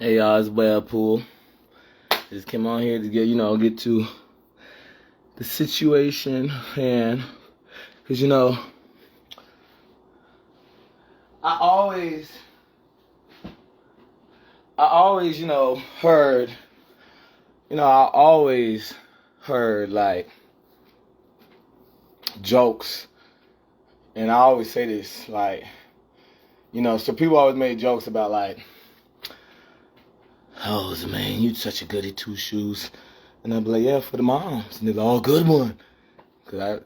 Hey y'all, it's Webpoolz. Just came on here to get to the situation, and cause I always heard, I always heard like jokes, and I always say this like, so people always made jokes about like, oh man, you such a goody two shoes. And I'd be like, yeah, for the moms. And they're like, oh, good one. Because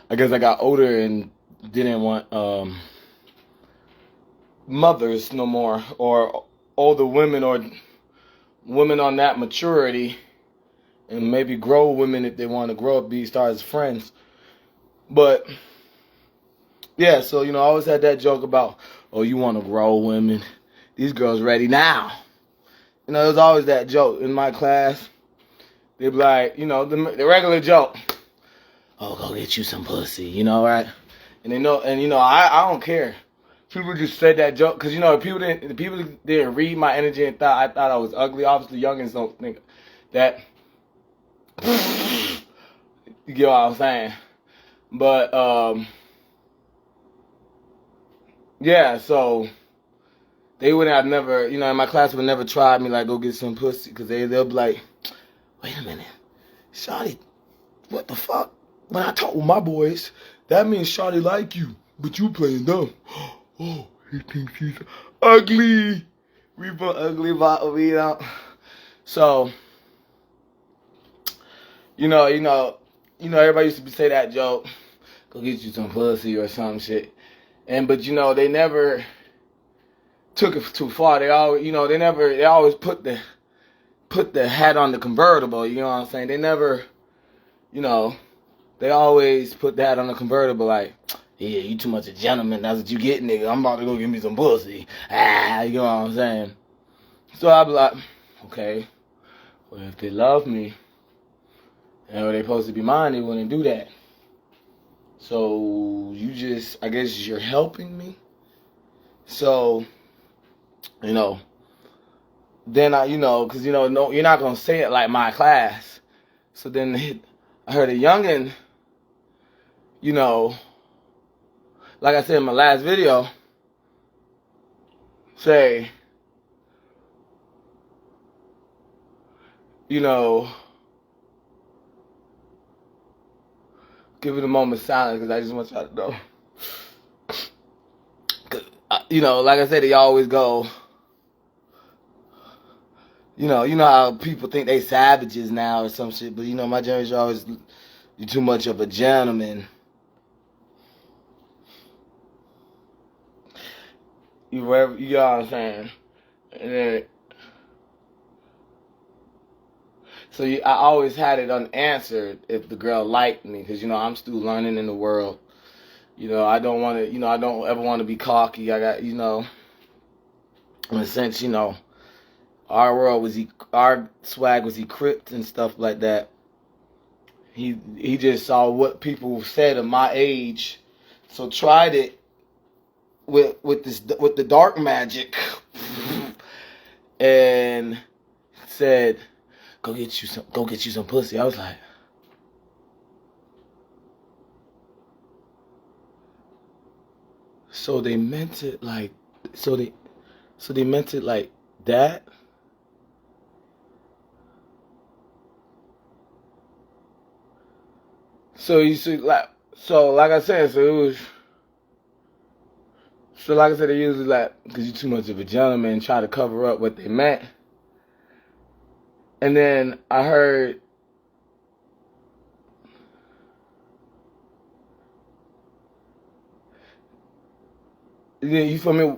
I guess I got older and didn't want mothers no more, or older women, or women on that maturity, and maybe grow women if they want to grow up, start as friends. But, yeah, so, I always had that joke about, oh, you want to grow women. These girls ready now. There was always that joke in my class. They'd be like, the regular joke. Oh, go get you some pussy, right? And I don't care. People just said that joke because people didn't read my energy and I thought I was ugly. Obviously, youngins don't think that. You get what I'm saying? But yeah. So they would have never, in my class would never tried me like go get some pussy because they'll be like, wait a minute, Shawty, what the fuck? When I talk with my boys, that means Shawty like you, but you playing dumb. Oh, he thinks he's ugly. We put ugly bottle weed out. So, everybody used to say that joke. Go get you some pussy or some shit. But they never took it too far. They always, they always put the hat on the convertible. You know what I'm saying? They never, they always put that on the convertible like, yeah, you too much a gentleman. That's what you get, nigga. I'm about to go get me some pussy. You know what I'm saying? So I be like, okay, well, if they love me, and they supposed to be mine, they wouldn't do that. So I guess you're helping me. So, then because no, you're not gonna say it like my class. So then I heard a youngin, like I said in my last video, say, give it a moment of silence because I just want y'all to know. Like I said, they always go, you know how people think they savages now or some shit, but my generation always, you're too much of a gentleman. You know what I'm saying? And then, so I always had it unanswered if the girl liked me, because I'm still learning in the world. I don't want to, I don't ever want to be cocky. I got, in a sense, our swag was equipped and stuff like that. He just saw what people said of my age, so tried it with the dark magic, and said, go get you some pussy. I was like, so they meant it like, so they meant it like that. So you see, like I said, like I said, they usually like, because you're too much of a gentleman, try to cover up what they meant. And then I heard, you feel me?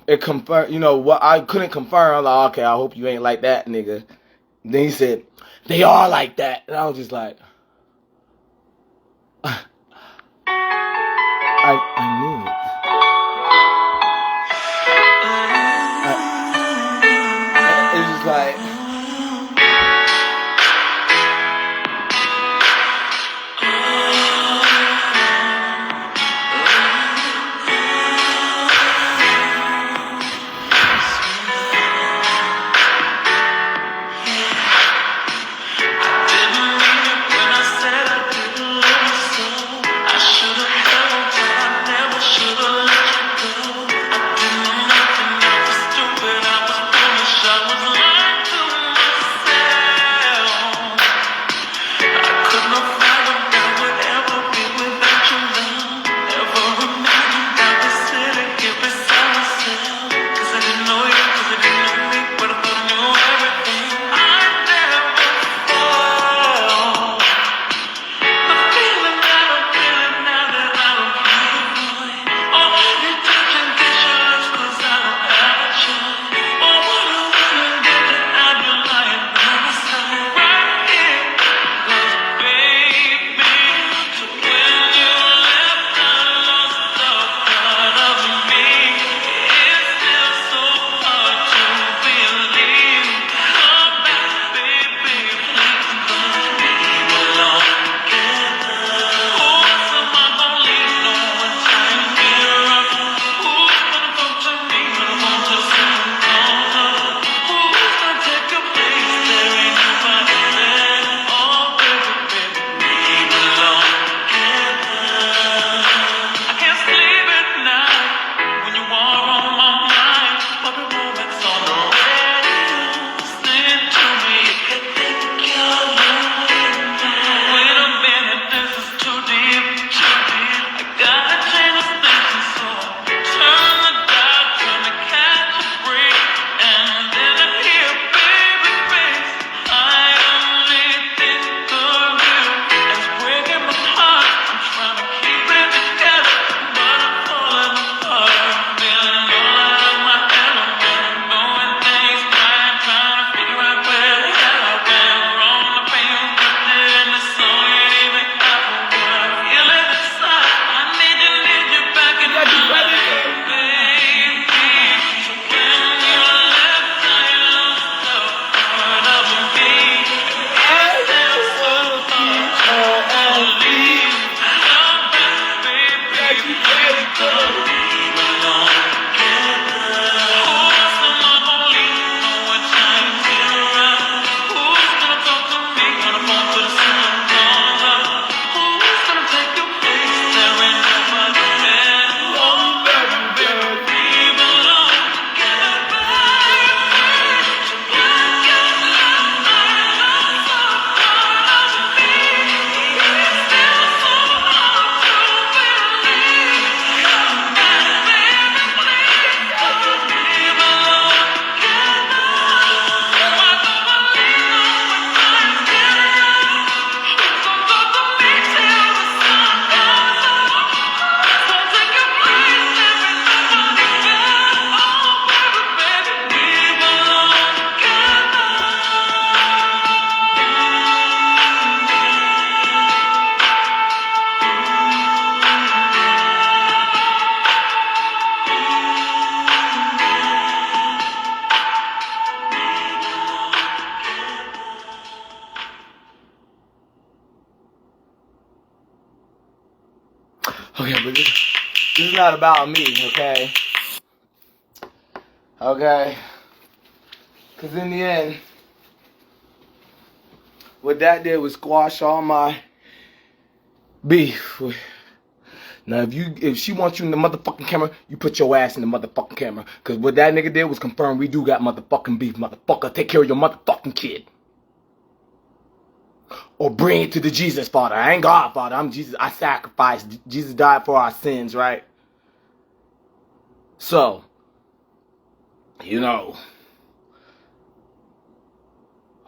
It confirmed, what I couldn't confirm. I was like, okay, I hope you ain't like that, nigga. Then he said, they are like that. And I was just like, I knew it. It's just like, This is not about me, okay? Okay? Because in the end, what that did was squash all my beef. Now, if she wants you in the motherfucking camera, you put your ass in the motherfucking camera. Because what that nigga did was confirm we do got motherfucking beef, motherfucker. Take care of your motherfucking kid. Or bring it to the Jesus Father. I ain't God Father. I'm Jesus. I sacrificed. Jesus died for our sins, right? So, you know,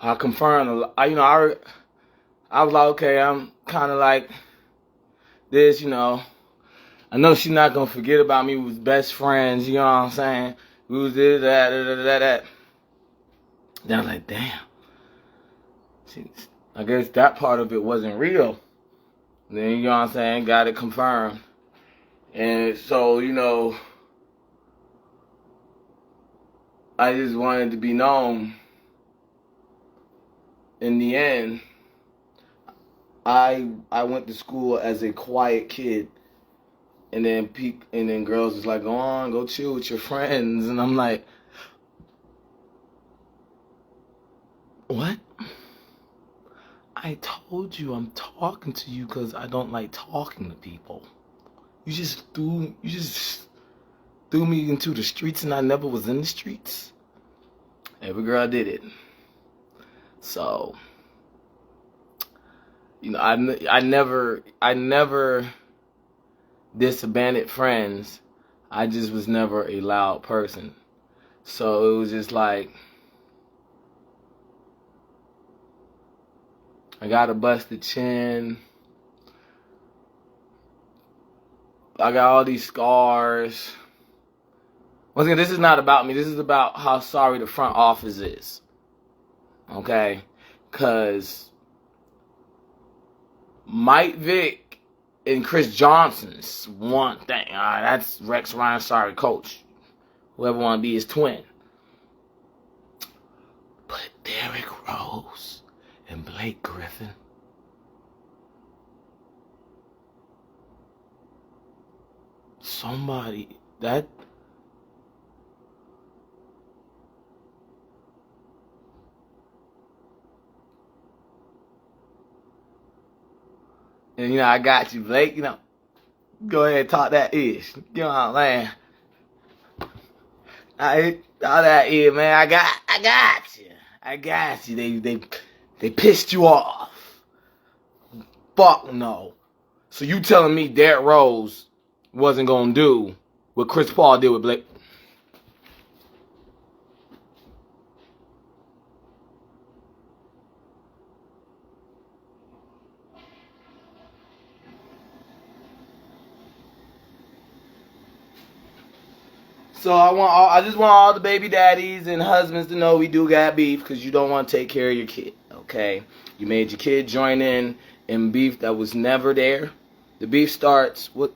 I confirmed. I was like, okay, I'm kind of like this, you know. I know she's not gonna forget about me. We was best friends, you know what I'm saying? We was this, that. Then I was like, damn. I guess that part of it wasn't real. Then, you know what I'm saying? Got it confirmed. And so, you know, I just wanted to be known. In the end, I went to school as a quiet kid. And then girls was like, go on, go chill with your friends. And I'm like, what? I told you I'm talking to you because I don't like talking to people. You just threw me into the streets and I never was in the streets. Every girl did it. So, you know, I never disbanded friends. I just was never a loud person. So it was just like, I got a busted chin. I got all these scars. Once again, this is not about me. This is about how sorry the front office is. Okay? Because Mike Vick and Chris Johnson's one thing. That's Rex Ryan, sorry, coach. Whoever want to be his twin. But Derrick Rose and Blake Griffin. Somebody that and you know, I got you, Blake, you know. Go ahead, talk that ish. You know what I'm saying? All that is, man. I got you. I got you. They pissed you off. Fuck no. So you telling me Derrick Rose wasn't gonna do what Chris Paul did with Blake? So I just want all the baby daddies and husbands to know we do got beef because you don't want to take care of your kid, okay? You made your kid join in beef that was never there. The beef starts with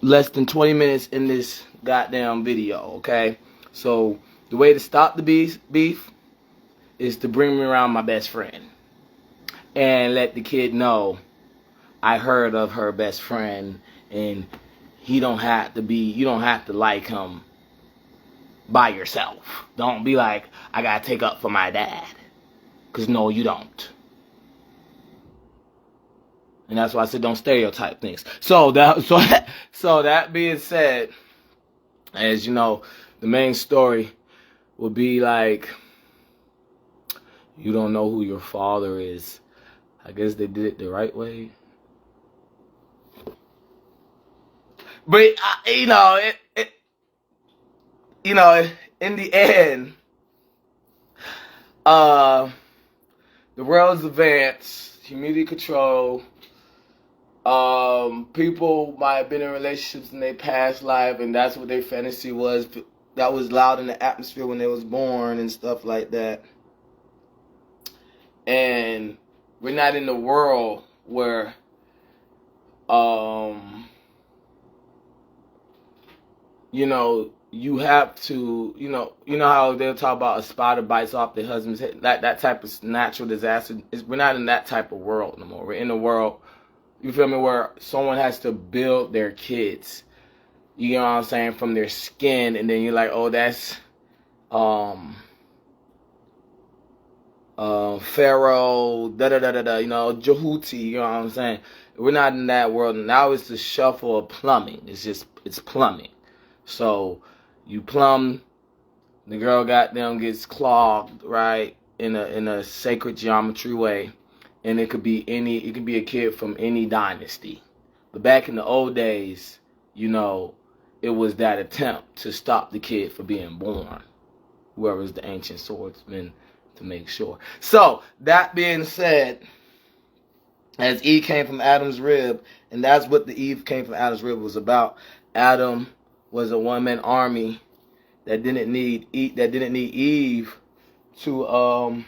less than 20 minutes in this goddamn video, okay? So the way to stop the beef is to bring me around my best friend and let the kid know I heard of her best friend and you don't have to like him by yourself. Don't be like, I gotta take up for my dad. Cause no, you don't. And that's why I said don't stereotype things. So that being said, as you know, the main story will be like, you don't know who your father is. I guess they did it the right way. But you know, in the end, the world's advanced, community control. People might have been in relationships in their past life, and that's what their fantasy was. That was loud in the atmosphere when they was born and stuff like that. And we're not in the world where, you know, you have to, you know how they'll talk about a spider bites off their husband's head, that type of natural disaster. We're not in that type of world no more. We're in a world You feel me? Where someone has to build their kids. You know what I'm saying? From their skin, and then you're like, oh, that's Pharaoh, da da da da da, you know, Jehuti, you know what I'm saying? We're not in that world. Now it's the shuffle of plumbing. It's plumbing. So you plumb, the girl gets clogged, right? In a sacred geometry way. And it could be a kid from any dynasty. But back in the old days, you know, it was that attempt to stop the kid from being born. Whoever's the ancient swordsman, to make sure. So, that being said, as Eve came from Adam's rib, and that's what the Eve came from Adam's rib was about. Adam was a one-man army that didn't need Eve to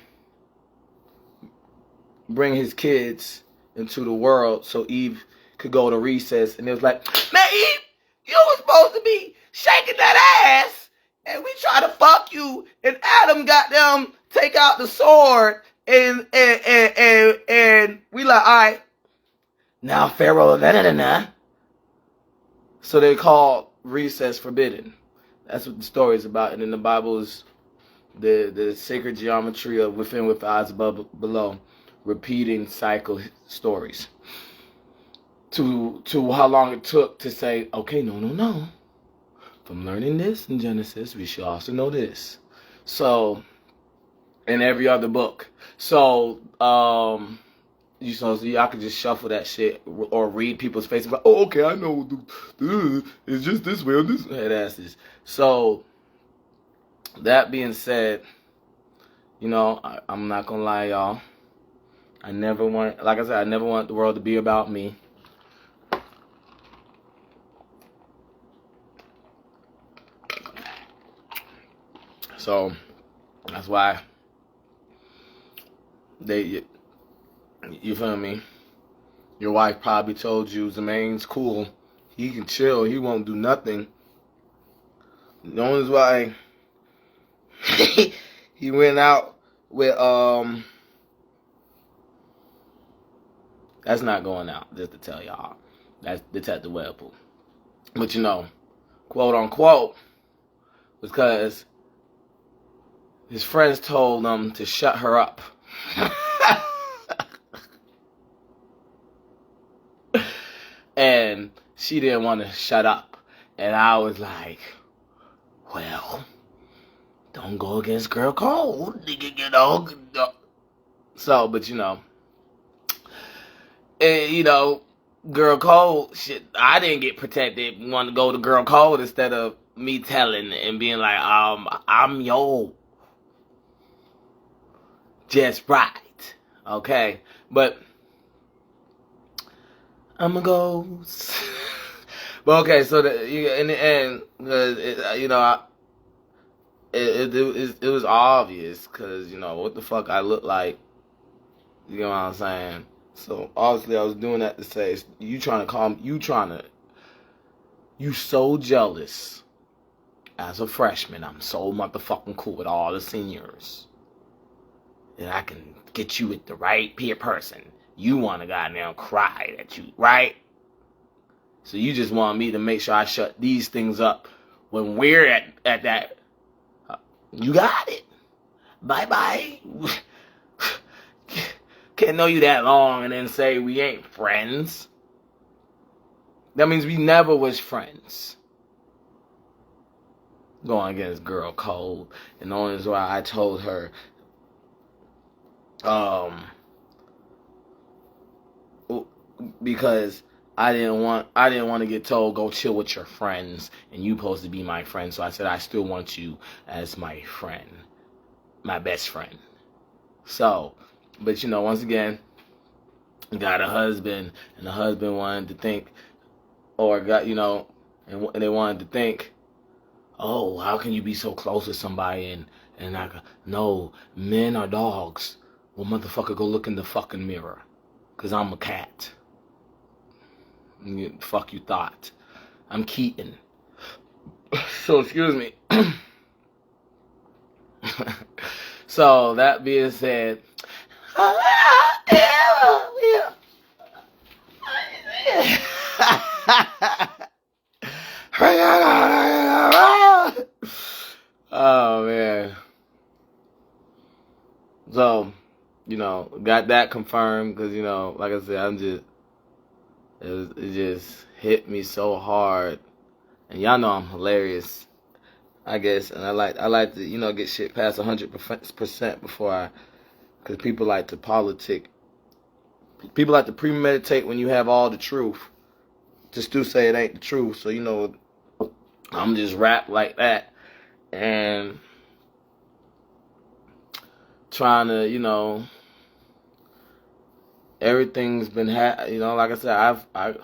bring his kids into the world so Eve could go to recess. And it was like, man, Eve, you were supposed to be shaking that ass, and we try to fuck you, and Adam got them take out the sword, and we like, all right, now Pharaoh, so they called recess forbidden. That's what the story is about. And in the Bible is the sacred geometry of within, with eyes above, below, repeating cycle stories. To how long it took to say, okay, no. From learning this in Genesis, we should also know this. So, in every other book. So, so y'all could just shuffle that shit or read people's faces. Like, oh, okay, I know. It's just this way or this head asses. So, that being said, you know, I'm not gonna lie, y'all. I never want the world to be about me. So, that's why you feel me? Your wife probably told you Zemain's cool. He can chill. He won't do nothing. The only reason why he went out with that's not going out, just to tell y'all. That's at the Webpoolz. But you know, quote unquote, was because his friends told him to shut her up. And she didn't want to shut up. And I was like, well, don't go against girl code. You know. So, but you know, girl code, shit, I didn't get protected. Want to go to girl code instead of me telling and being like, I'm yo. Just right. Okay. But I'm a ghost. But okay, so in the end, it was obvious, because, you know, what the fuck I look like. You know what I'm saying? So, obviously, I was doing that to say, you so jealous. As a freshman, I'm so motherfucking cool with all the seniors. And I can get you with the right peer person. You want to goddamn cry at you, right? So you just want me to make sure I shut these things up when we're at that. You got it. Bye-bye. Can't know you that long and then say we ain't friends. That means we never was friends. Going against girl code. And the only reason why I told her because I didn't want to get told go chill with your friends and you supposed to be my friend. So I said I still want you as my friend, my best friend. So, but you know, once again, got a husband, and the husband wanted to think, or got, you know, and they wanted to think, oh, how can you be so close to somebody and I go, no, men are dogs. Well, motherfucker, go look in the fucking mirror, 'cause I'm a cat. Fuck you thought. I'm Keaton. So, excuse me. So, that being said, Oh man. So, got that confirmed because like I said, it just hit me so hard, and y'all know I'm hilarious, I guess, and I like to get shit past 100% because people like to politic, people like to premeditate when you have all the truth, just to say it ain't the truth. So I'm just rap like that, and trying to everything's been like I said, I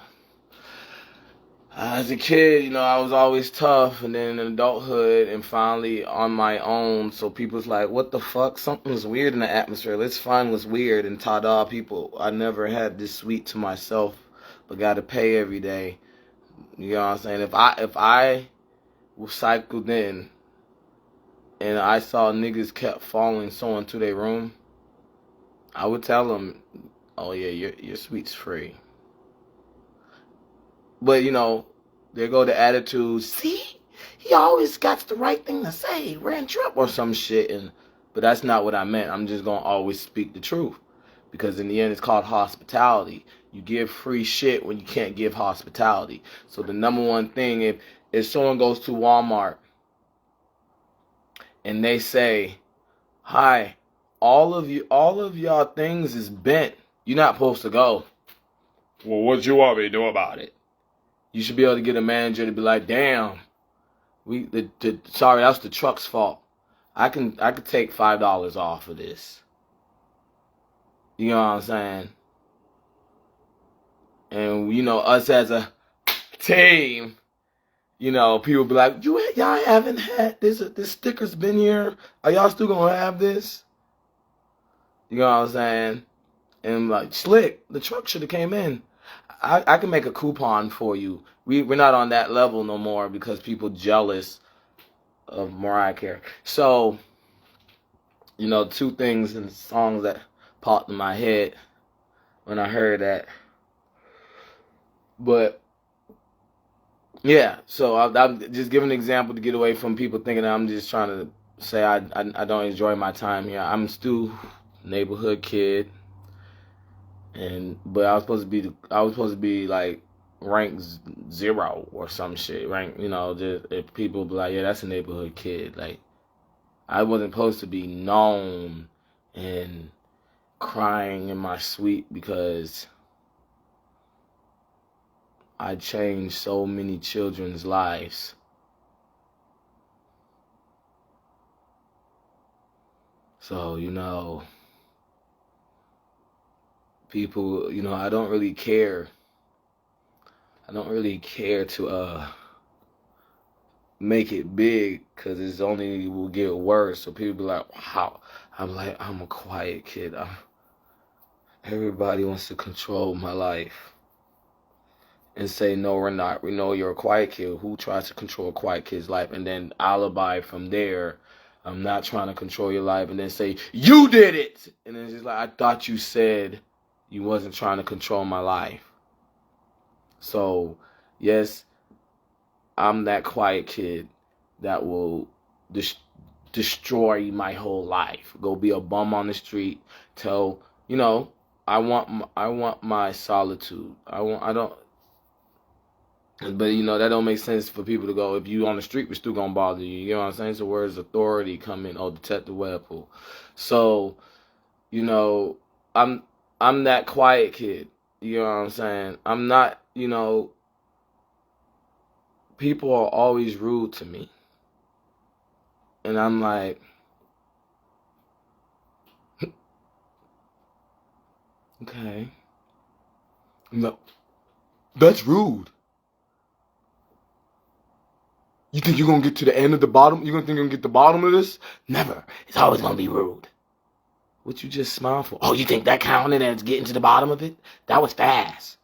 as a kid, I was always tough, and then in adulthood, and finally on my own. So people's like, "What the fuck? Something's weird in the atmosphere. Let's find what's weird." And ta-da, people, I never had this sweet to myself, but got to pay every day. You know what I'm saying? If I was cycled in, and I saw niggas kept following someone to their room, I would tell them, "Oh yeah, your sweet's free." But there go the attitude. See, he always got the right thing to say. Ran trip or some shit, but that's not what I meant. I'm just gonna always speak the truth, because in the end, it's called hospitality. You give free shit when you can't give hospitality. So the number one thing, if someone goes to Walmart and they say, "Hi, all of y'all things is bent," you're not supposed to go, "Well, what you want me to do about it?" You should be able to get a manager to be like, "Damn, sorry, that's the truck's fault. I could take $5 off of this." You know what I'm saying? And us as a team, people be like, y'all haven't had this sticker's been here. Are y'all still gonna have this? You know what I'm saying? And like, slick, the truck should have came in. I can make a coupon for you. We're not on that level no more because people jealous of Mariah Carey. So, two things and songs that popped in my head when I heard that. But yeah, so I'm just giving an example to get away from people thinking that I'm just trying to say I don't enjoy my time here. I'm still neighborhood kid, but I was supposed to be like rank 0 or some shit. Just if people be like, "Yeah, that's a neighborhood kid." Like, I wasn't supposed to be known and crying in my suite because I changed so many children's lives. So, people, I don't really care. I don't really care to make it big because it's only will get worse. So people be like, "Wow." I'm like, I'm a quiet kid. Everybody wants to control my life and say, "No, we're not. We know you're a quiet kid." Who tries to control a quiet kid's life? And then alibi from there, "I'm not trying to control your life." And then say, "You did it." And then it's just like, "I thought you said you wasn't trying to control my life." So, yes, I'm that quiet kid that will destroy my whole life. Go be a bum on the street. Tell, I want my solitude. I don't. But that don't make sense for people to go, if you on the street, we're still gonna bother you. You know what I'm saying? So where's authority come in? Oh, Detective Webpoolz. So, I'm I'm that quiet kid. You know what I'm saying? I'm not, people are always rude to me. And I'm like, okay. No, that's rude. You think you're gonna get to the end of the bottom? You're gonna think you're gonna get the bottom of this? Never. It's always gonna be rude. What you just smile for? Oh, you think that counted as getting to the bottom of it? That was fast.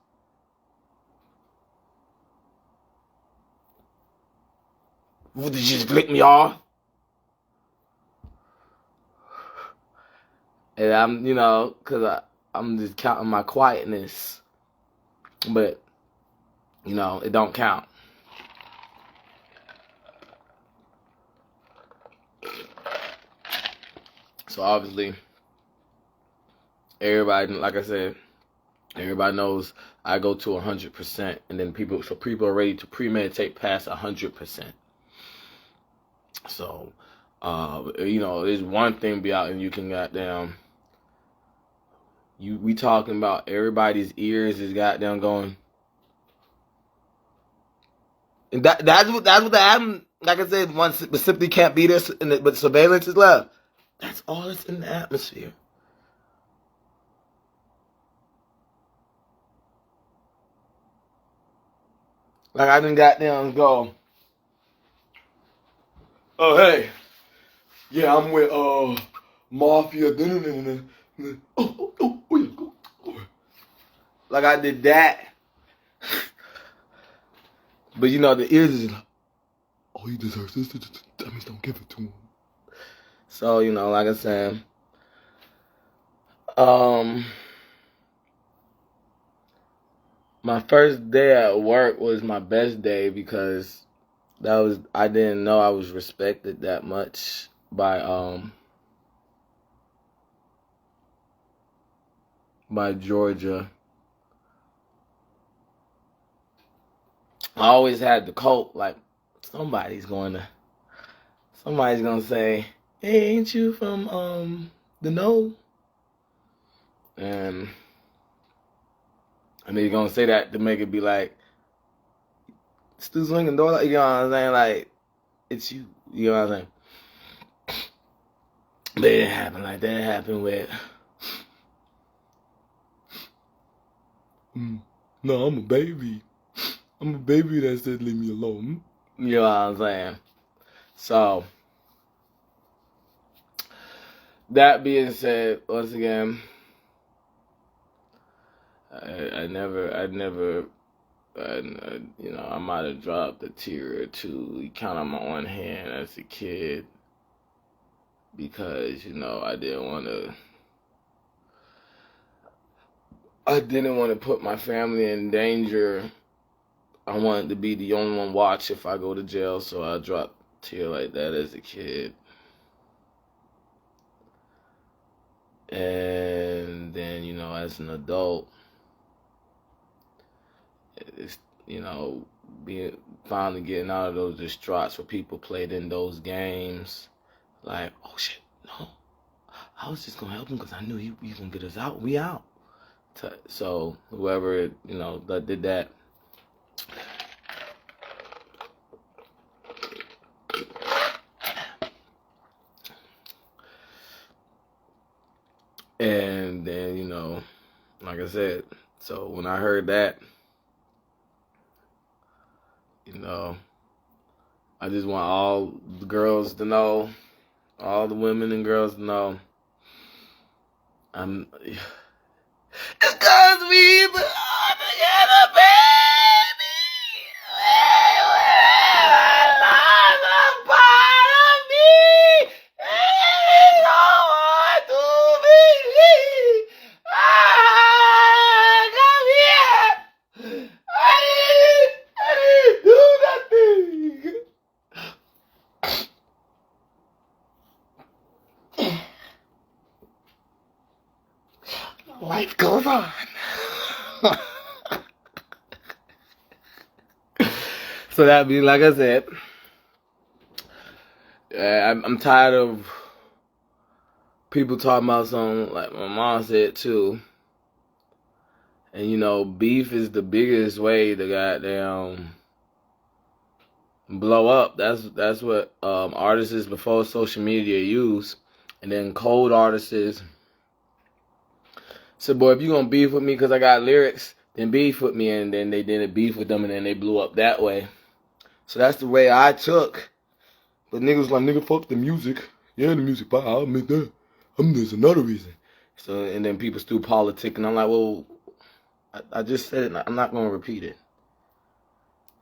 What, did you just flick me off? And I'm, because I'm just counting my quietness. But You know, it don't count. So obviously, everybody, like I said, everybody knows I go to 100%, and then people are ready to premeditate past 100%. So, you know, there's one thing be out and you can goddamn. We talking about everybody's ears is goddamn going. And that's what the album, like I said, one simply can't be this, but surveillance is love. That's all that's in the atmosphere. Like I didn't goddamn go. Oh hey, yeah, I'm with Mafia. Like I did that. But you know the ears is like, oh, he deserves this. That means don't give it to him. So you know, like I said, my first day at work was my best day because I didn't know I was respected that much by Georgia. I always had the coat like somebody's gonna say, hey, ain't you from the know? And they're gonna say that to make it be like Stu swinging door, like, you know what I'm saying? Like, it's you. You know what I'm saying? But it didn't happen like that. It happened with no, I'm a baby. I'm a baby that said leave me alone. You know what I'm saying? So that being said, once again, I never, you know, I might have dropped a tear or two. You count on my one hand as a kid because, you know, I didn't want to put my family in danger. I wanted to be the only one watch if I go to jail, so I dropped a tear like that as a kid. And then, you know, as an adult, it's, you know, finally getting out of those distraughts where people played in those games. Like, oh shit, no. I was just gonna help him because I knew he gonna get us out. We out. So whoever, you know, that did that. And then, you know, like I said, so when I heard that, you know, I just want all the girls to know, all the women and girls to know, it's 'cause we belong together, baby. Another part of me. Ain't no one to believe. Come here. I didn't do nothing. Life goes on. So that means, like I said, I'm tired of people talking about something like my mom said too. And you know, beef is the biggest way to goddamn blow up. That's what artists before social media use. And then cold artists said, boy, if you gonna beef with me because I got lyrics, then beef with me. And then they didn't beef with them, and then they blew up that way. So that's the way I took. But niggas like, nigga, fuck the music. Yeah, the music, but I'll admit that. There's another reason. So, and then people still politic, and I'm like, well, I just said it, I'm not going to repeat it.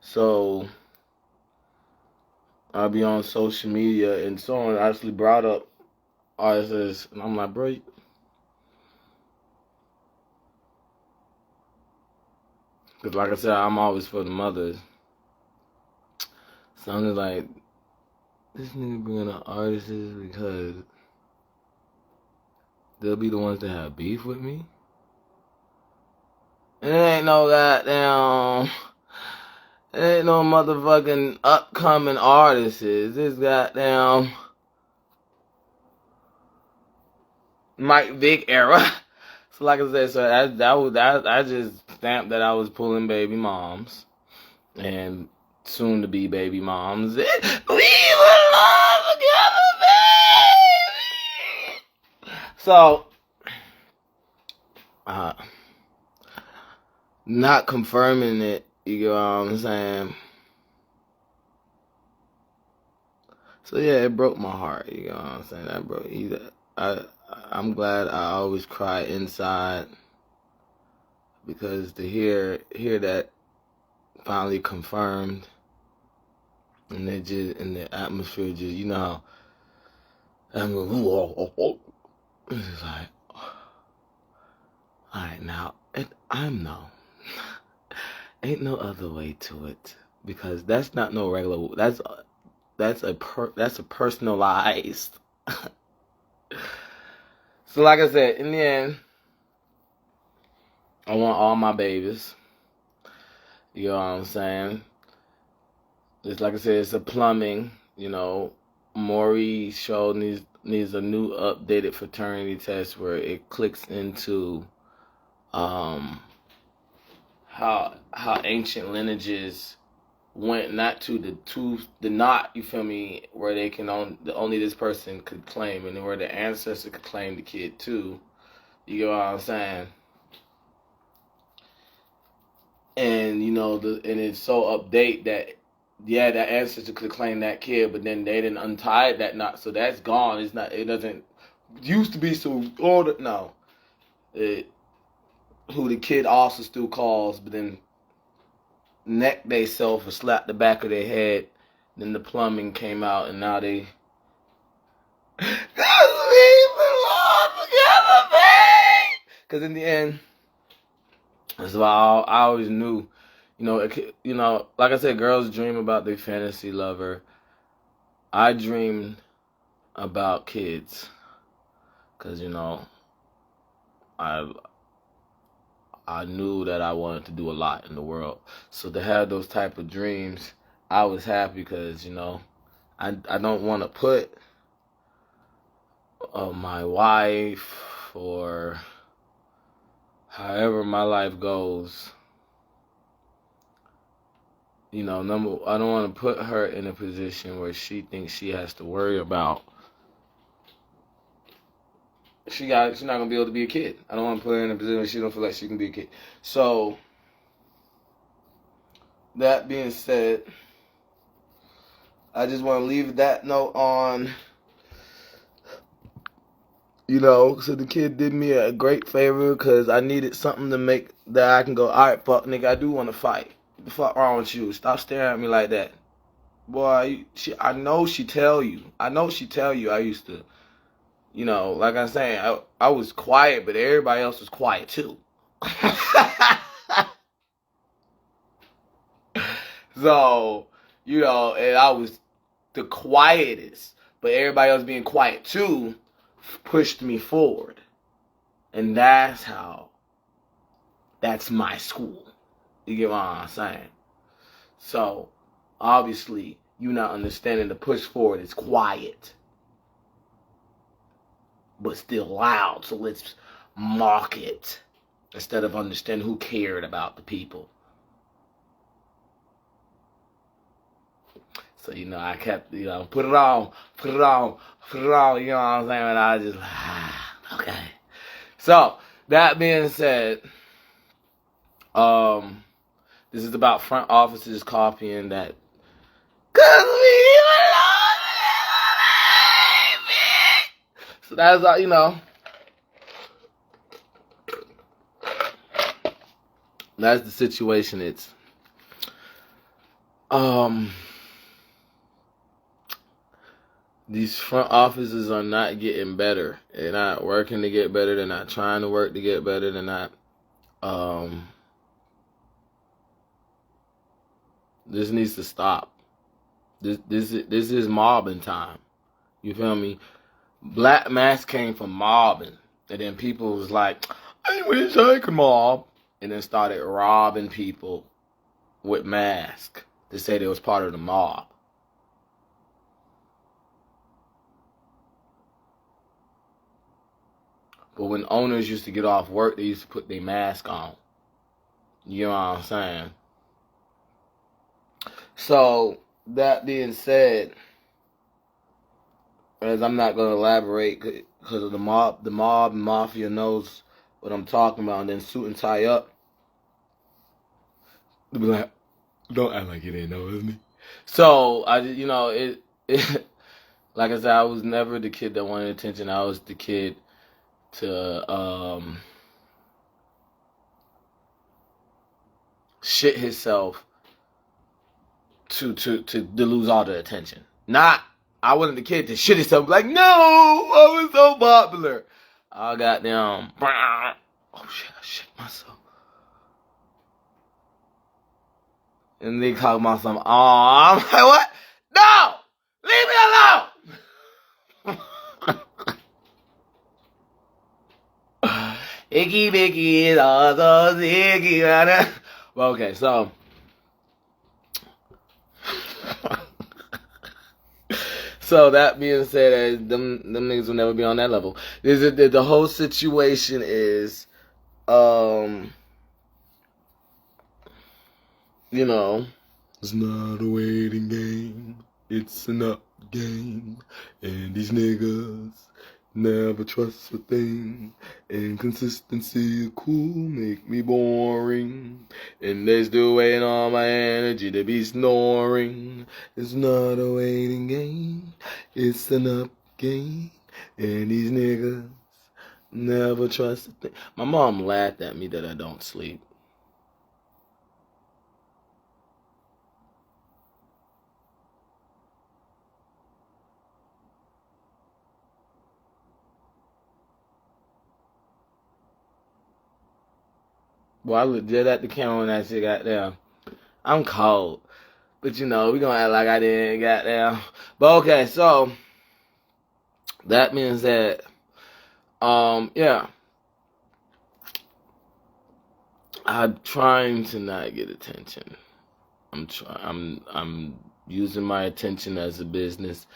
So, I'll be on social media, and someone actually brought up artists, and I'm like, bro, Because like I said, I'm always for the mothers. So I'm just like, this nigga bringing up artists because they'll be the ones that have beef with me. And it ain't no goddamn, it ain't no motherfucking upcoming artists. This goddamn Mike Vick era. So like I said, so I just stamped that I was pulling baby moms and soon to be baby moms. We belong together, baby. So, not confirming it, you know what I'm saying? So yeah, it broke my heart, you know what I'm saying? That broke. I'm glad I always cry inside because to hear that finally confirmed, and it just in the atmosphere, just you know, I'm going, it's just like, all right, now I'm no, ain't no other way to it because that's not no regular. That's a personalized. So like I said, in the end, I want all my babies. You know what I'm saying? It's like I said, it's a plumbing. You know, Maury show needs a new updated fraternity test where it clicks into how ancient lineages went not to the knot, you feel me, where they can only this person could claim, and then where the ancestor could claim the kid too. You know what I'm saying? And you know and it's so update that yeah, that ancestor could claim that kid, but then they didn't untie that knot, so that's gone. It's not. It doesn't used to be so. Oh no, who the kid also still calls, but then neck they self or slap the back of their head. Then the plumbing came out, and now they. Cause we belong together, babe. Cause in the end, that's why I always knew, you know, like I said, girls dream about their fantasy lover. I dreamed about kids, cause you know, I knew that I wanted to do a lot in the world. So to have those type of dreams, I was happy because, you know, I don't want to put my wife or however my life goes, you know, I don't want to put her in a position where she thinks she has to worry about she's not gonna be able to be a kid. I don't want to put her in a position where she don't feel like she can be a kid. So that being said, I just want to leave that note on. You know, so the kid did me a great favor because I needed something to make that I can go, all right, fuck, nigga, I do want to fight. What the fuck wrong with you? Stop staring at me like that. Boy, I know she tell you. I used to, you know, like I'm saying, I was quiet, but everybody else was quiet too. So, you know, and I was the quietest, but everybody else being quiet too pushed me forward. And that's my school. You get what I'm saying? So, obviously, you not understanding the push forward is quiet, but still loud. So let's mock it instead of understanding who cared about the people. So, you know, I kept, you know, put it on, you know what I'm saying? And I just, okay. So, that being said, this is about front offices copying that. Cause we belong, baby. So that's all, you know. That's the situation. It's, these front offices are not getting better. They're not working to get better. They're not trying to work to get better. They're not, This needs to stop. This is mobbing time. You feel me? Black mass came from mobbing. And then people was like, I wish I could mob. And then started robbing people with masks to say they was part of the mob. But when owners used to get off work, they used to put their mask on. You know what I'm saying? So, that being said, as I'm not going to elaborate because of the mob and mafia knows what I'm talking about, and then suit and tie up. They'll be like, don't act like you didn't know, isn't it? So, like I said, I was never the kid that wanted attention. I was the kid to shit himself to lose all the attention. I wasn't the kid to shit himself like, no, I was so popular. I got down. Oh shit, I shit myself. And they talk about some, oh, I'm like, what? No! Leave me alone! Icky Bicky is also icky. Well, okay, so. So that being said, them niggas will never be on that level. The whole situation is, it's not a waiting game, it's an up game, and these niggas never trust a thing, and consistency of cool make me boring, and they still waiting on my energy to be snoring. It's not a waiting game, it's an up game, and these niggas never trust a thing. My mom laughed at me that I don't sleep. Boy, I looked dead at the camera when that shit got there. I'm cold. But we gonna act like I didn't got there. But okay, so that means that yeah. I'm trying to not get attention. I'm using my attention as a business,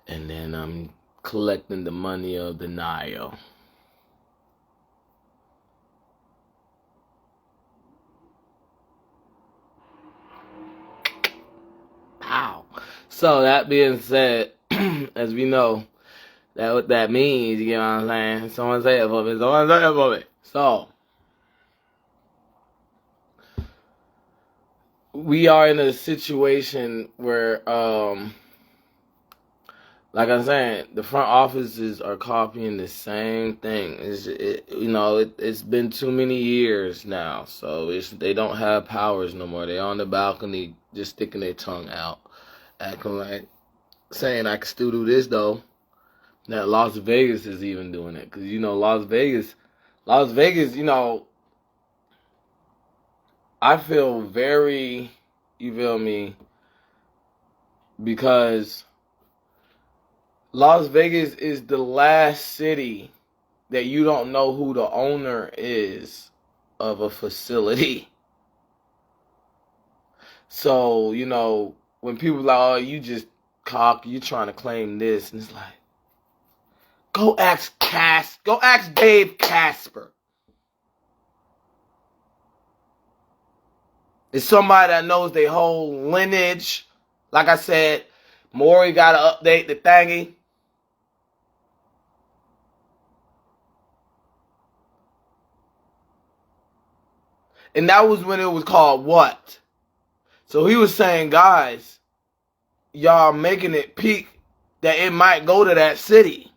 and then I'm collecting the money of denial. Ow. So that being said, as we know, that what that means, you get what I'm saying? Someone say it for me. Someone say it for me. So we are in a situation where, like I'm saying, the front offices are copying the same thing. It's been too many years now, so they don't have powers no more. They're on the balcony just sticking their tongue out, acting like, saying I can still do this though. Now Las Vegas is even doing it, because Las Vegas, I feel very, you feel me, because Las Vegas is the last city that you don't know who the owner is of a facility. So, when people are like, oh, you just you trying to claim this, and it's like, go ask Dave Casper. It's somebody that knows their whole lineage. Like I said, Maury got to update the thingy. And that was when it was called what? So he was saying, guys, y'all making it peak that it might go to that city.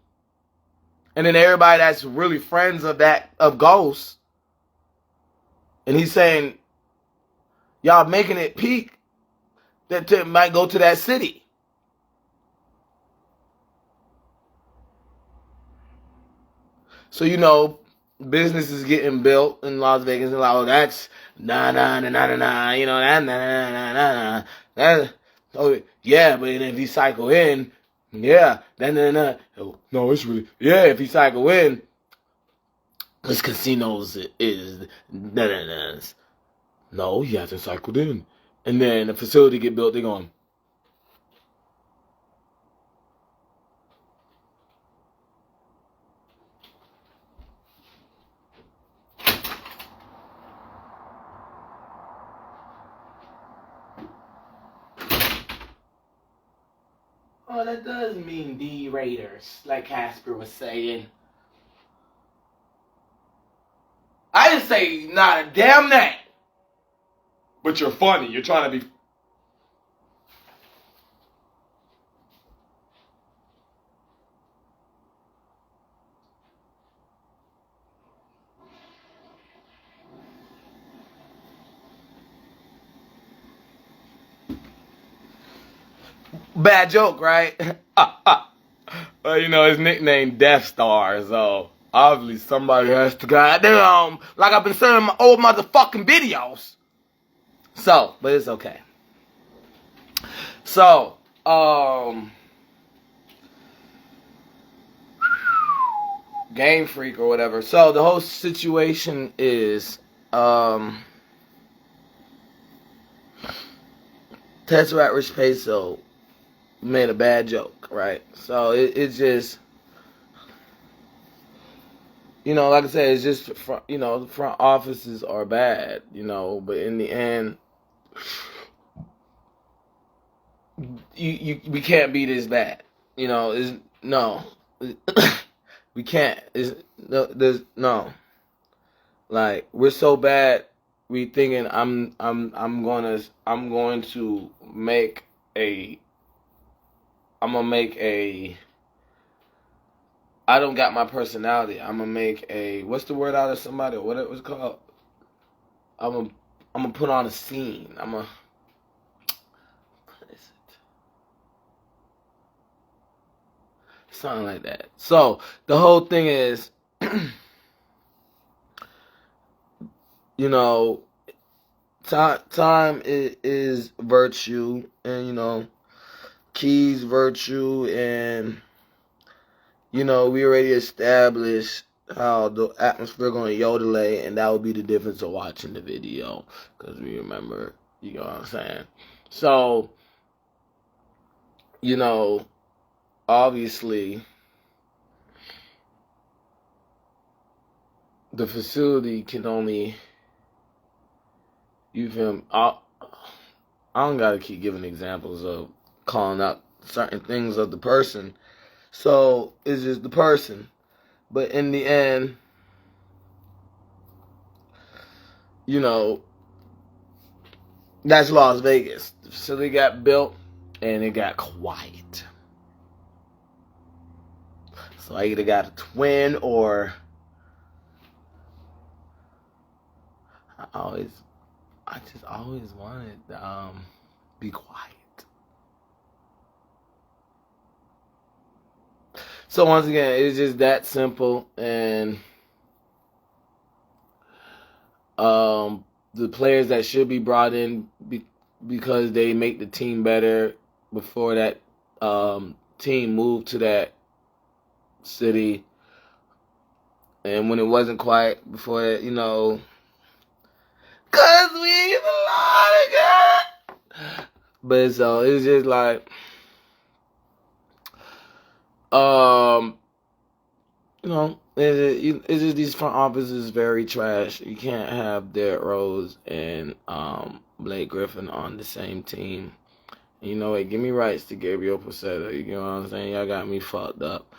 And then everybody that's really friends of Ghost. And he's saying, y'all making it peak that it might go to that city. So, businesses getting built in Las Vegas, and like, oh, that's nah, you know, nah. That, oh, yeah, but if you cycle in, yeah, nah. Oh, no, it's really, yeah, if you cycle in, this casinos is nah. No, he hasn't cycled in. And then the facility get built, they're going, oh, that does mean D Raiders, like Casper was saying. I didn't say not a damn thing. But you're funny. You're trying to be. Bad joke, right? Well, you know, his nickname Death Star, so obviously somebody has to goddamn, like I've been saying in my old motherfucking videos. So, but it's okay. So, Game Freak or whatever. So the whole situation is, Tesseract Rich Peso made a bad joke, right? So it's just, you know, like I said, it's just, you know, the front offices are bad, you know, but in the end, we can't be this bad, you know. Is no, we can't. There's no, like, we're so bad. We thinking I'm going to make a. I'm gonna make a. I don't got my personality. I'm gonna make a. What's the word out of somebody? What it was called? I'm gonna put on a scene. What is it? Something like that. So the whole thing is, you know, time is virtue, and you know, Key's virtue, and you know, we already established how the atmosphere going to yodelay, and that would be the difference of watching the video, because we remember, you know what I'm saying? So, you know, obviously, the facility can only, you feel me? I don't got to keep giving examples of calling out certain things of the person. So, it's just the person. But in the end, you know, that's Las Vegas. The facility got built, and it got quiet. So I either got a twin, or I just always wanted to be quiet. So once again, it's just that simple, and the players that should be brought in because they make the team better before that team moved to that city, and when it wasn't quiet before that, you know, cause we belong together. But so it's just like, you know, it's just these front offices very trash. You can't have Derrick Rose and Blake Griffin on the same team. You know what? Give me rights to Gabriel Posada. You know what I'm saying? Y'all got me fucked up.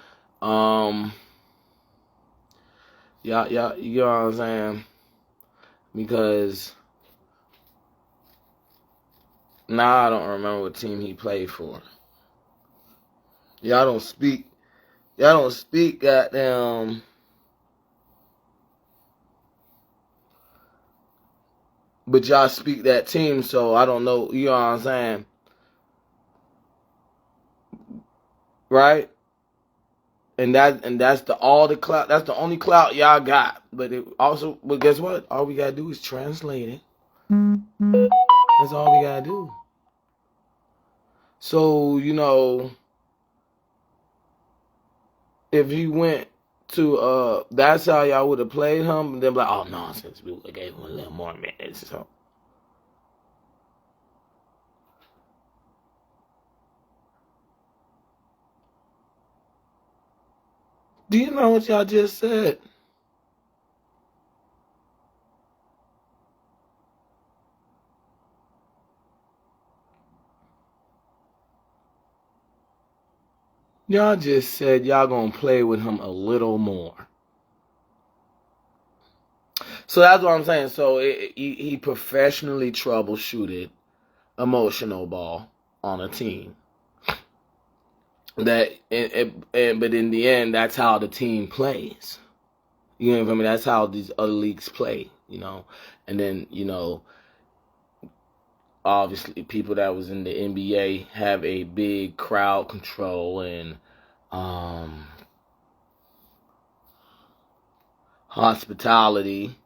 Yeah, you know what I'm saying? Because now I don't remember what team he played for. Y'all don't speak goddamn. But y'all speak that team, so I don't know, you know what I'm saying? Right? And that's the all the clout. That's the only clout y'all got. But guess what? All we gotta do is translate it. That's all we gotta do. So if he went to that's how y'all would have played him, and then be like, oh nonsense, we would have gave him a little more minutes. So. Do you know what y'all just said? Y'all just said y'all gonna play with him a little more. So that's what I'm saying. So he professionally troubleshooted emotional ball on a team. But in the end, that's how the team plays. You know what I mean? That's how these other leagues play. And then obviously people that was in the NBA have a big crowd control and hospitality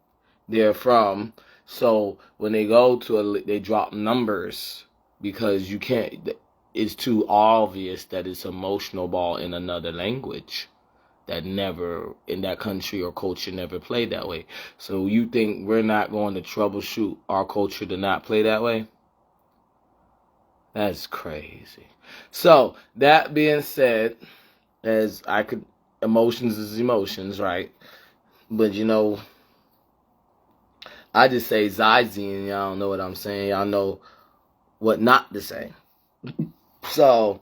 they're from. So when they go to they drop numbers because you can't. It's too obvious that it's emotional ball in another language that never in that country or culture never played that way. So you think we're not going to troubleshoot our culture to not play that way? That's crazy. So that being said, emotions is emotions, right? But I just say Zizi and y'all know what I'm saying. Y'all know what not to say. So,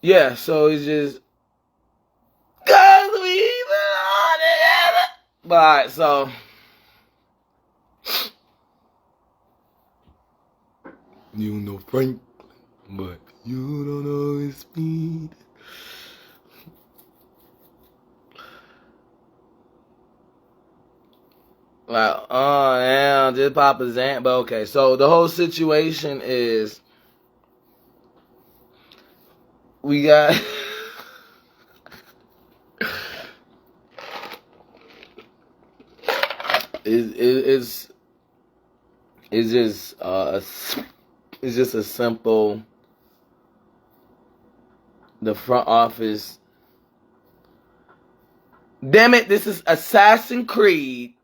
yeah, so it's just, cause we belong together. But alright, so, you know Franklin, but you don't know his speed. Like, oh, damn, just Papa Zant. But okay, so the whole situation is we got it's just a simple the front office. Damn it, this is Assassin's Creed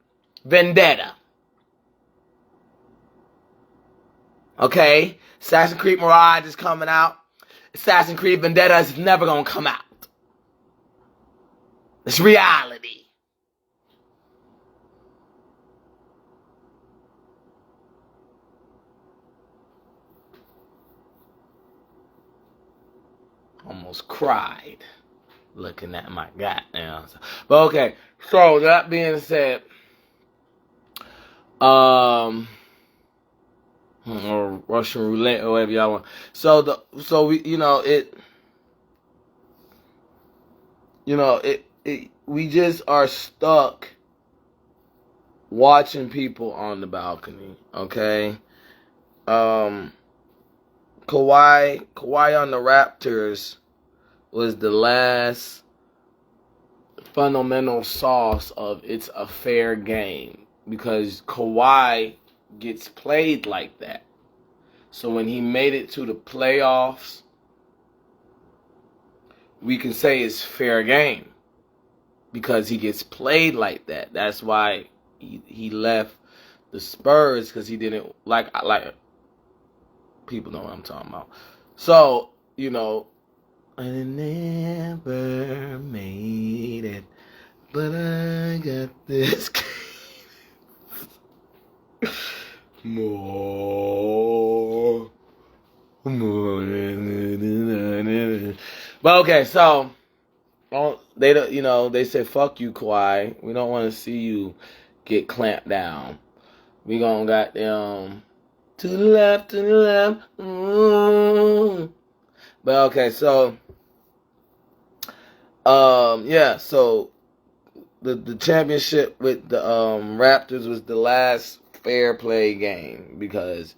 Vendetta. Okay? Assassin's Creed Mirage is coming out. Assassin's Creed Vendetta is never gonna come out. It's reality. Almost cried looking at my goddamn. But okay, so that being said, or Russian roulette or whatever y'all want. We just are stuck watching people on the balcony. Okay, Kawhi on the Raptors was the last fundamental sauce of it's a fair game because Kawhi gets played like that. So when he made it to the playoffs, we can say it's fair game because he gets played like that. That's why he left the Spurs because he didn't like people know what I'm talking about. So, I never made it, but I got this more. But okay, so they say fuck you, Kawhi. We don't want to see you get clamped down. We gonna goddamn to the left, to the left. But okay, so yeah, so the championship with the Raptors was the last fair play game because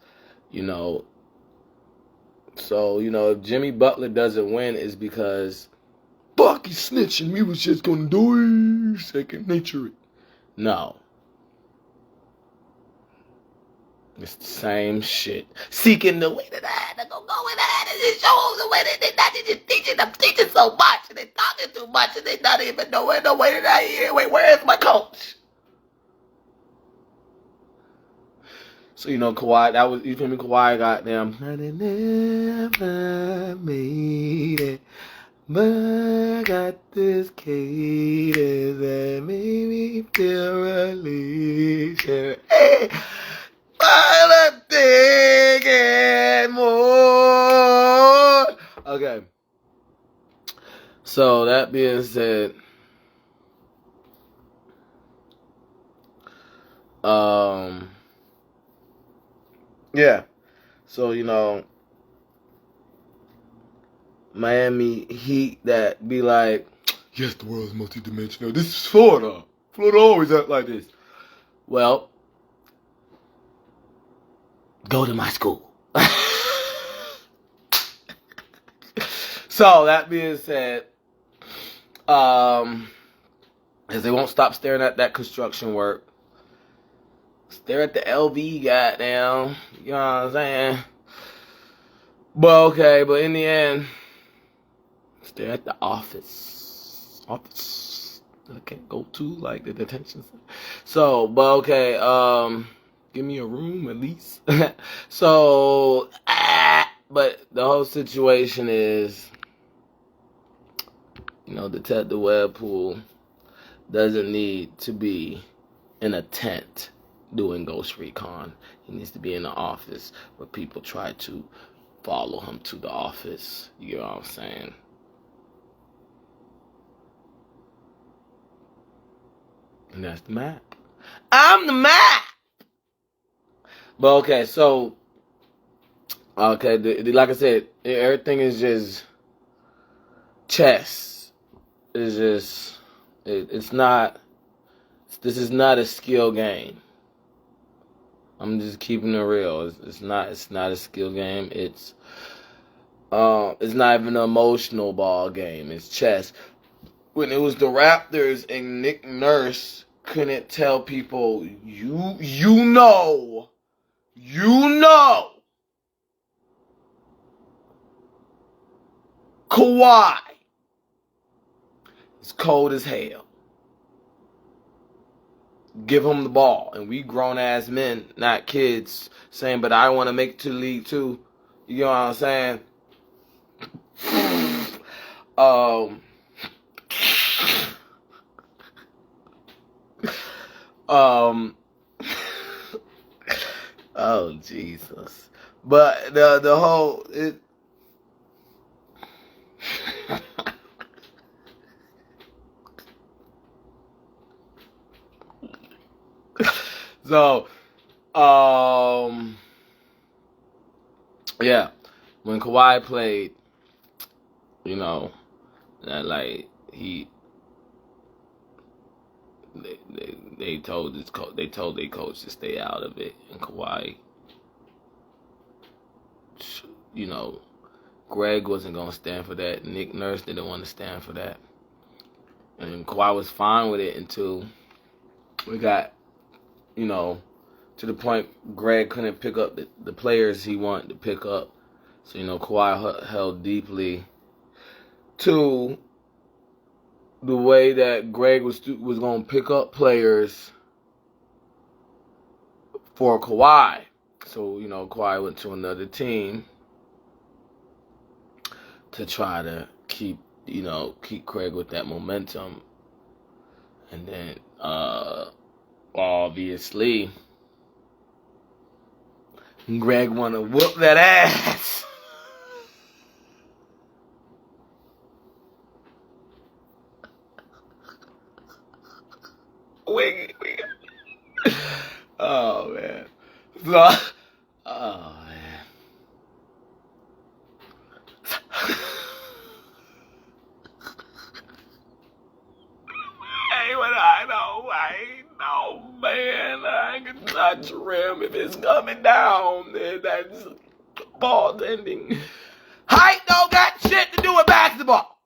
So, if Jimmy Butler doesn't win, it's because, fuck, he's snitching. We was just gonna do it. Second nature. No. It's the same shit. Seeking the way that I had to go in that, and it shows the way that they're not just teaching. I'm teaching so much, and they're talking too much, and they're not even knowing the way that I hear. Wait, where is my coach? So, Kawhi, you feel me? Kawhi got them. I never made it, but I got this cadence that made me feel relief. Hey, I'm thinking more. Okay. So, that being said, yeah. So, Miami Heat that be like, yes, the world's multidimensional. This is Florida. Florida always act like this. Well, go to my school. So, that being said, because they won't stop staring at that construction work. Stare at the LV, goddamn. You know what I'm saying? But okay, but in the end, stare at the office. I can't go to, like, the detention center. So, but okay, give me a room at least. So, but the whole situation is, Detective Webpoolz doesn't need to be in a tent doing Ghoztrecon. He needs to be in the office where people try to follow him to the office. You know what I'm saying? And that's the map. I'm the map! But okay, so, okay, like I said, everything is just chess. It's just, it's not, this is not a skill game. I'm just keeping it real. It's not a skill game. It's not even an emotional ball game. It's chess. When it was the Raptors and Nick Nurse couldn't tell people, you know, Kawhi is cold as hell. Give him the ball. And we grown ass men, not kids, saying, but I want to make it to the league too. You know what I'm saying? Oh Jesus. But the whole it So, yeah, when Kawhi played, that like they told their coach to stay out of it, and Kawhi, Greg wasn't gonna stand for that. Nick Nurse didn't want to stand for that, and Kawhi was fine with it until we got, to the point Greg couldn't pick up the players he wanted to pick up. So, Kawhi held deeply to the way that Greg was going to pick up players for Kawhi. So, Kawhi went to another team to try to keep Craig with that momentum. And then, obviously, Greg want to whoop that ass. Wiggy. Oh, man. Oh, man. Hey, what I know, man. I can touch rim if it's coming down. That's ball's ending. Height don't got shit to do with basketball.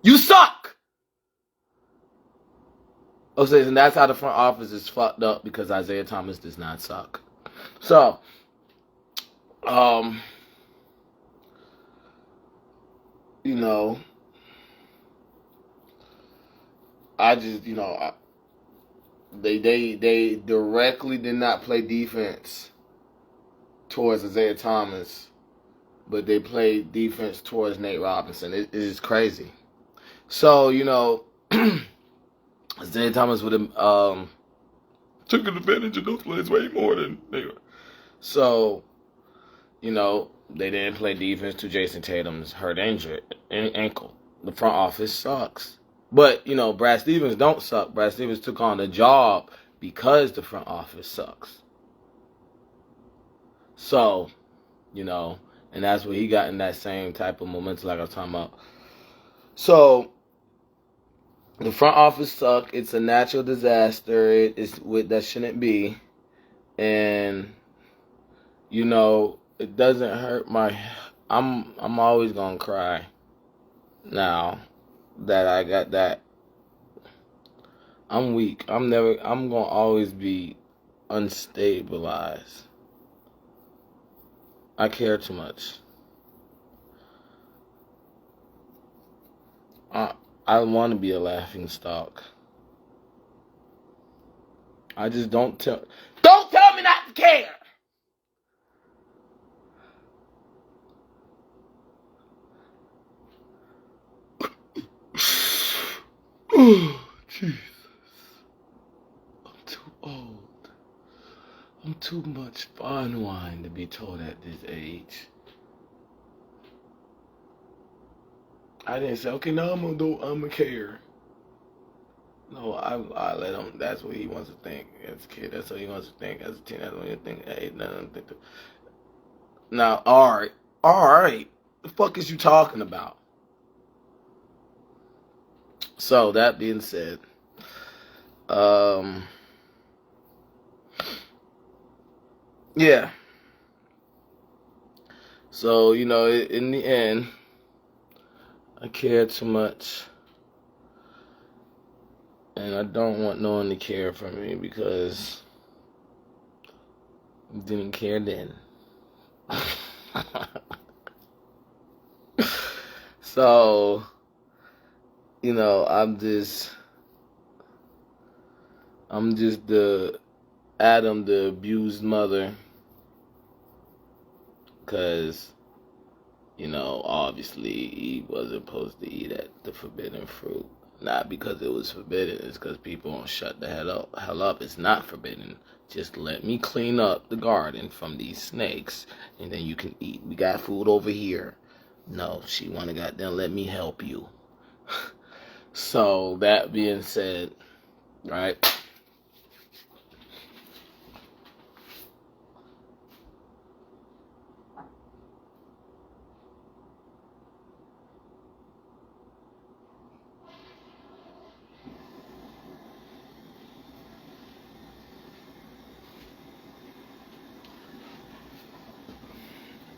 You suck. Okay, and that's how the front office is fucked up because Isaiah Thomas does not suck. So, you know, I just, they directly did not play defense towards Isaiah Thomas, but they played defense towards Nate Robinson. It is crazy. So, Isaiah Thomas would have took advantage of those plays way more than they were. So, they didn't play defense to Jason Tatum's hurt ankle. The front office sucks. But, Brad Stevens don't suck. Brad Stevens took on the job because the front office sucks. So, and that's what he got in that same type of momentum like I was talking about. So, the front office suck. It's a natural disaster. That shouldn't be. And, it doesn't hurt I'm always gonna cry now that I got that. I'm weak. I'm gonna always be unstabilized. I care too much. I want to be a laughing stock. I just don't tell me not to care. Oh, Jesus. I'm too old. I'm too much fine wine to be told at this age. I didn't say, okay, now I'm gonna care. No, I let him. That's what he wants to think as a kid. That's what he wants to think as a teen. That's what he think. Hey, nothing. Now, all right. The fuck is you talking about? So that being said, yeah. So in the end, I care too much. And I don't want no one to care for me because I didn't care then. So, I'm just the Adam, the abused mother. Because, obviously he wasn't supposed to eat at the forbidden fruit. Not because it was forbidden, it's because people won't shut the hell up. It's not forbidden. Just let me clean up the garden from these snakes, and then you can eat. We got food over here. No, she wanna goddamn let me help you. So, that being said, right?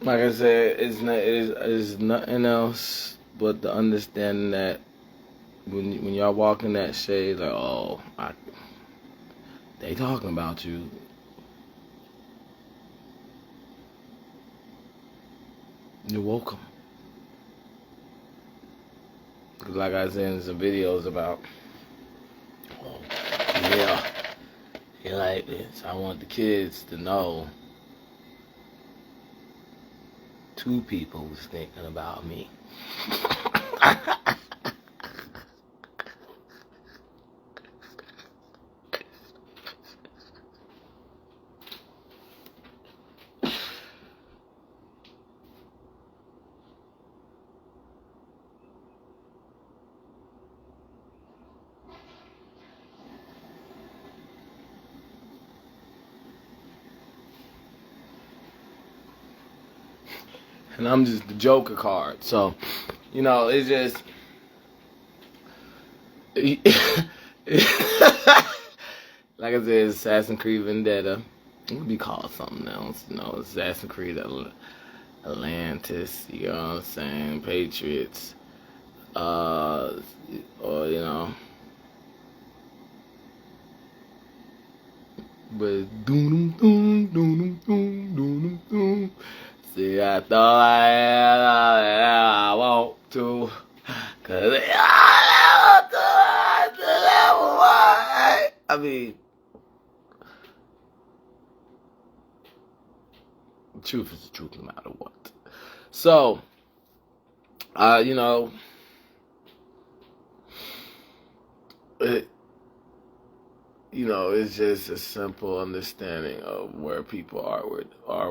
Like I said, it's nothing else but the understanding that when y'all walk in that shade, like, they talking about you. You're welcome. Because like I said in some videos about, yeah, you like this. I want the kids to know 2 people was thinking about me. And I'm just the Joker card. So, it's just... like I said, Assassin's Creed Vendetta. It would be called something else. Assassin's Creed Atlantis, you know what I'm saying, Patriots, or but doom doom doom doom doom doom. See, I thought I had all that I want to, 'cause I mean, the truth is the truth no matter what. So, it's just a simple understanding of where people are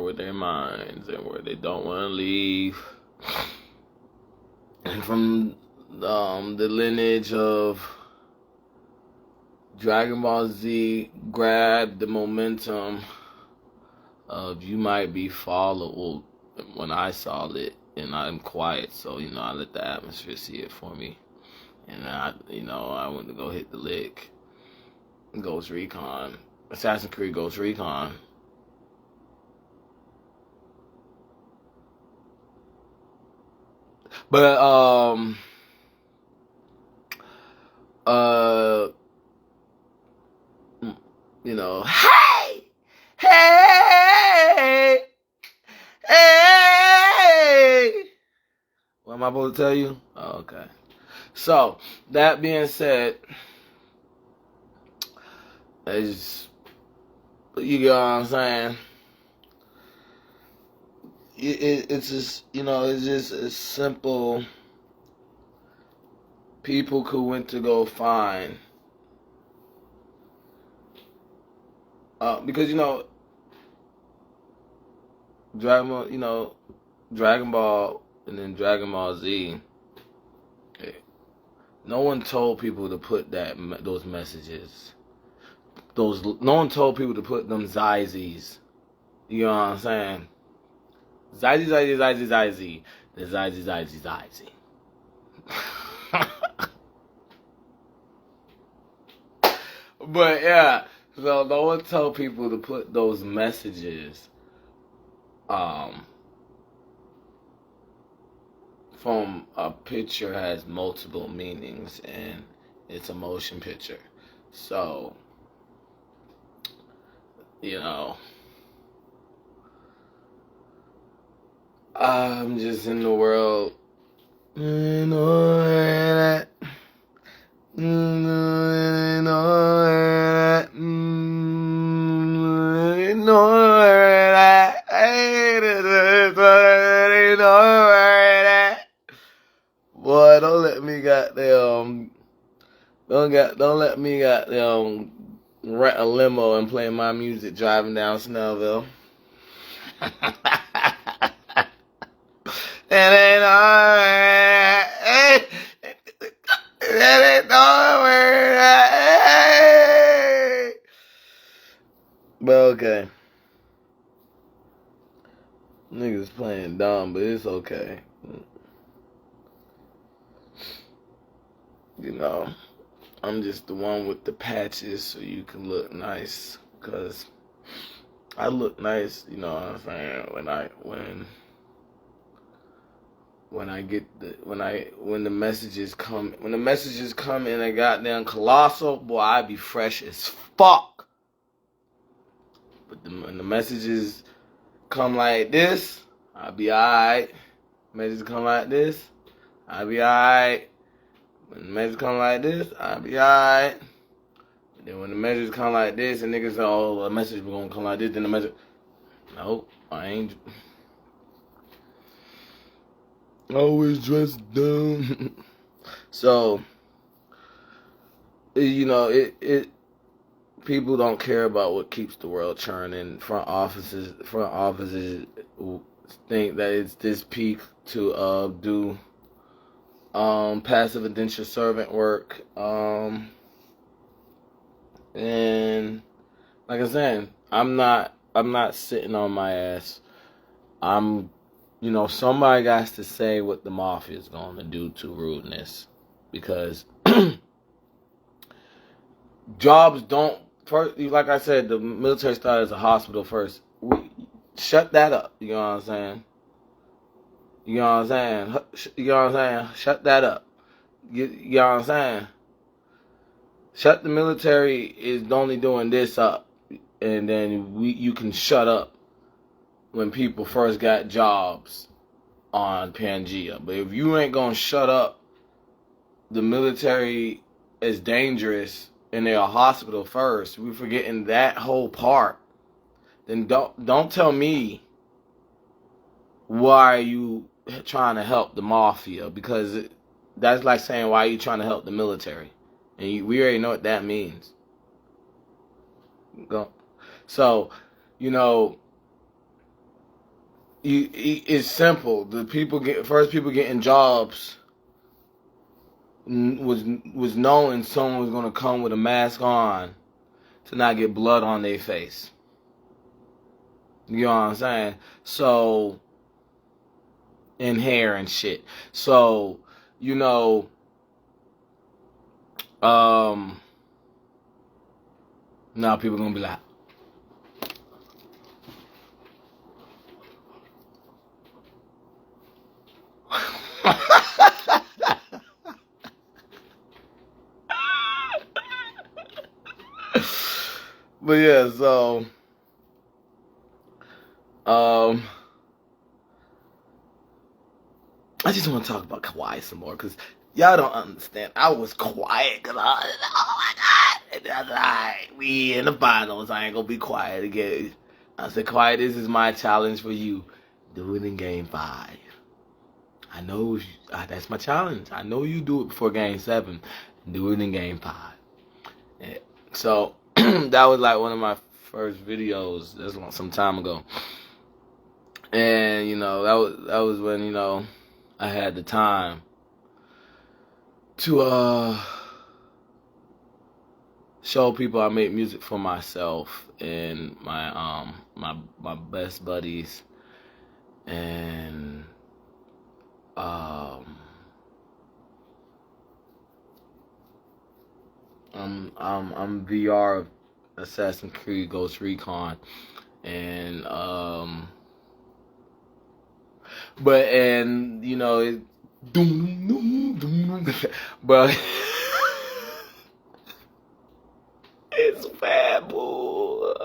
with their minds and where they don't want to leave. And from the lineage of Dragon Ball Z, grab the momentum of you might be followed. When I saw it, and I'm quiet, so I let the atmosphere see it for me, and I went to go hit the lick. Ghoztrecon, Assassin's Creed Ghoztrecon. But hey, what am I supposed to tell you? Oh, okay. So that being said, you get what I'm saying? It's just, it's just a simple. People who went to go find, because Dragon Ball and then Dragon Ball Z. No one told people to put those messages. No one told people to put them Zizes. You know what I'm saying? Zizy. The Zizy. But yeah, so no one told people to put those messages from a picture has multiple meanings, and it's a motion picture. So, I'm just in the world. Boy, don't let me rent a limo and play my music driving down Snellville. That ain't alright. That ain't alright. But okay. Niggas playing dumb, but it's okay. I'm just the one with the patches so you can look nice. Cause I look nice, you know what I'm saying, when the messages come in a goddamn colossal, boy, I be fresh as fuck. But when the messages come like this, I'll be alright. Messages come like this, I'll be alright. When the messages come like this, I'll be alright. But then when the messages come like this, and niggas say, oh, the message was gonna come like this, then the message, nope, I ain't. Always dressed down. So, people don't care about what keeps the world churning. Front offices think that it's this peak to do passive indentured servant work. And like I said, I'm not sitting on my ass. Somebody got to say what the mafia is going to do to rudeness, because jobs don't. First, like I said, the military started as a hospital first. Shut that up. You know what I'm saying? You know what I'm saying? You know what I'm saying? Shut that up. You know what I'm saying? Shut the military is only doing this up, and then you can shut up when people first got jobs on Pangea. But if you ain't gonna shut up, the military is dangerous and they're a hospital first. We're forgetting that whole part. Then don't tell me why are you trying to help the mafia, because that's like saying why are you trying to help the military, and we already know what that means. So, you know, it's simple. The first people getting jobs was knowing someone was gonna come with a mask on to not get blood on their face. You know what I'm saying? So, and hair and shit. So, you know, now people gonna be like, but yeah, so I just want to talk about Kawhi some more, because y'all don't understand. I was quiet because oh my God, that's alright. We in the finals. I ain't gonna be quiet again. I said, Kawhi, this is my challenge for you. Do it in Game 5. I know that's my challenge. I know you do it before Game 7. Do it in Game 5. Yeah. So that was like one of my first videos. That's some time ago, and you know that was when, you know, I had the time to show people I make music for myself and my best buddies, and I'm VR of Assassin's Creed Ghoztrecon, and and you know it, but it's bad bull.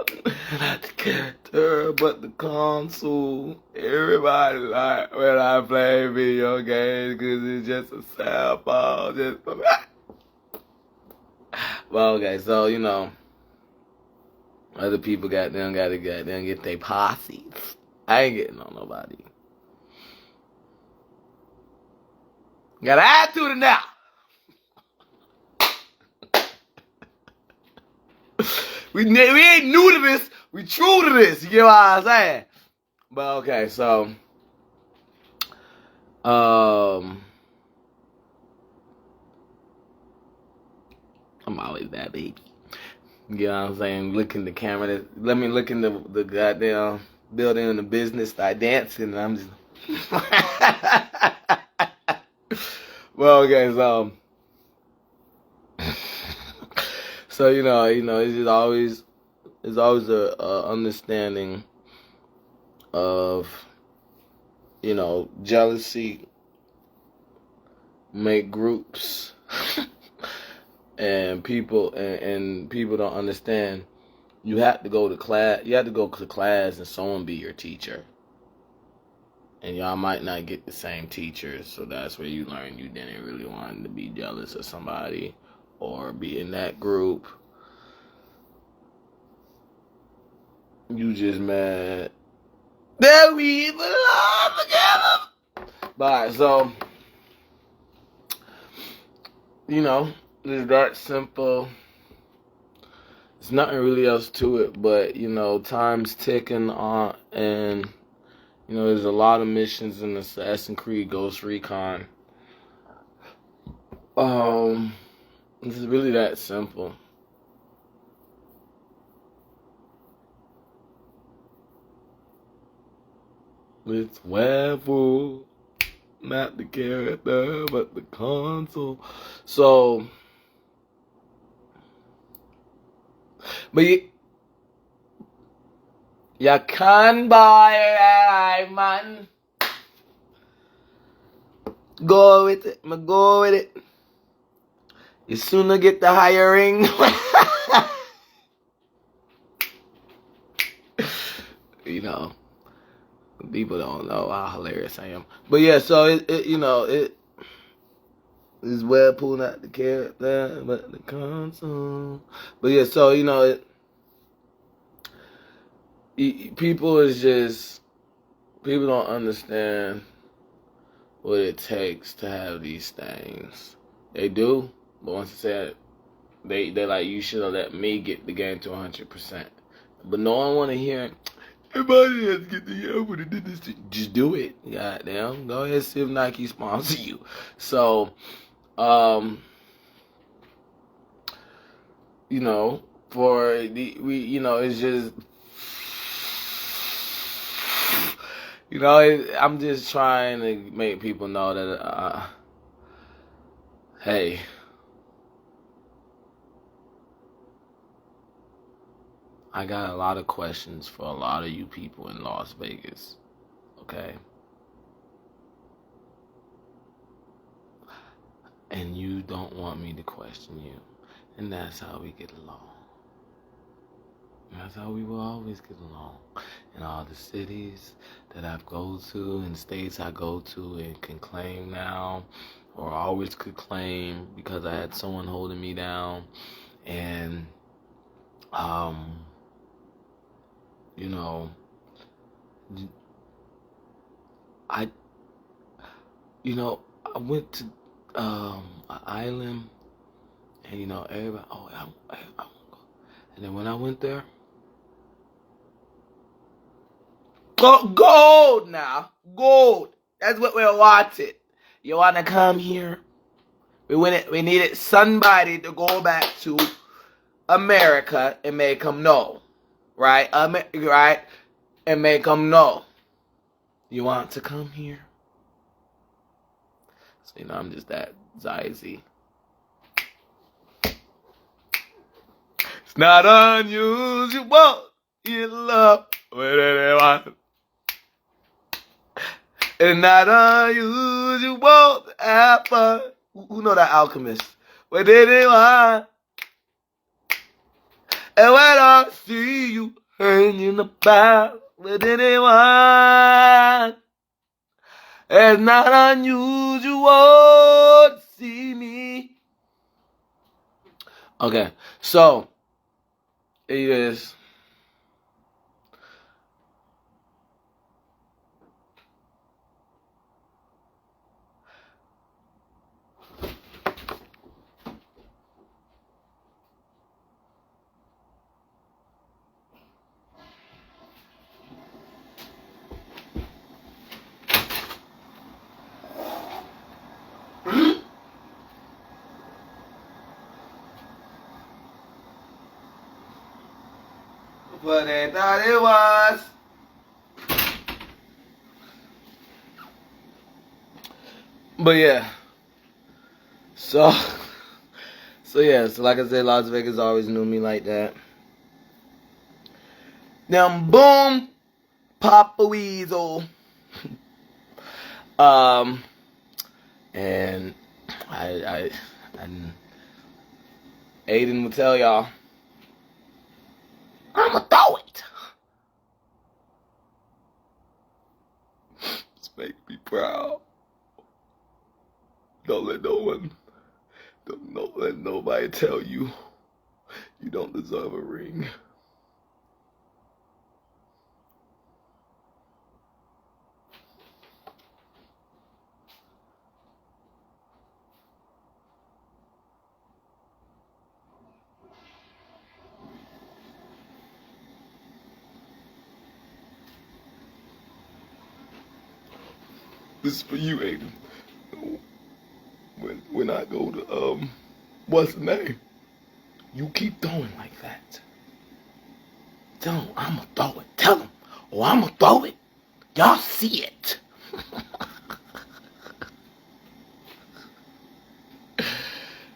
Not the character, but the console. Everybody like when I play video games because it's just a cell phone. Well, okay, so you know, other people gotta get their posses. I ain't getting on nobody. Got an attitude now. We ain't new to this. We true to this. You get what I'm saying? But okay, so I'm always that baby. You know what I'm saying? Look in the camera. Let me look in the goddamn building in the business. Start dancing, and I'm just. Well, okay, so you know, it's always a understanding of, you know, jealousy make groups, and people don't understand. You have to go to class. You have to go to class, and someone be your teacher. And y'all might not get the same teachers, so that's where you learn you didn't really want to be jealous of somebody or be in that group. You just mad that we belong together. But so, you know, it's that simple. There's nothing really else to it, but you know, time's ticking on, and you know, there's a lot of missions in the Assassin's Creed Ghoztrecon. It's really that simple. It's Webpoolz, not the character, but the console. So, but you can buy a man. Go with it. I'ma go with it. You sooner get the hiring. You know, people don't know how hilarious I am. But yeah, so it is Webpoolz not the character, but the console. But yeah, so people don't understand what it takes to have these things. They do, but once I said they're like, you should have let me get the game to 100%. But no one want to hear. Everybody has to get the album to do this. Just do it. Goddamn. Go ahead and see if Nike sponsor you. So, it's just, I'm just trying to make people know that, hey, I got a lot of questions for a lot of you people in Las Vegas, okay? And you don't want me to question you. And that's how we get along. That's how we will always get along. In all the cities that I've go to and states I go to and can claim now, or always could claim because I had someone holding me down. And, I went to an island, and everybody, I go. And then when I went there, gold now, gold. That's what we're watching. You wanna come here? We needed somebody to go back to America and make them know, right? Right, and make them know. You want to come here? So I'm just that Zyzy. It's not unusual in love with anyone. It's not unusual to have fun. Who know that Alchemist? With anyone. And when I see you hanging about with anyone, it's not unusual to see me. Okay, so it is. What they thought it was. But yeah. So like I said, Las Vegas always knew me like that. Then boom, Papa Weasel. And Aiden will tell y'all, I'ma throw it. It's make me proud. Don't let nobody tell you you don't deserve a ring. This is for you, Aiden. When I go to what's the name? You keep throwing like that. Tell him I'ma throw it. Tell him, I'ma throw it. Y'all see it.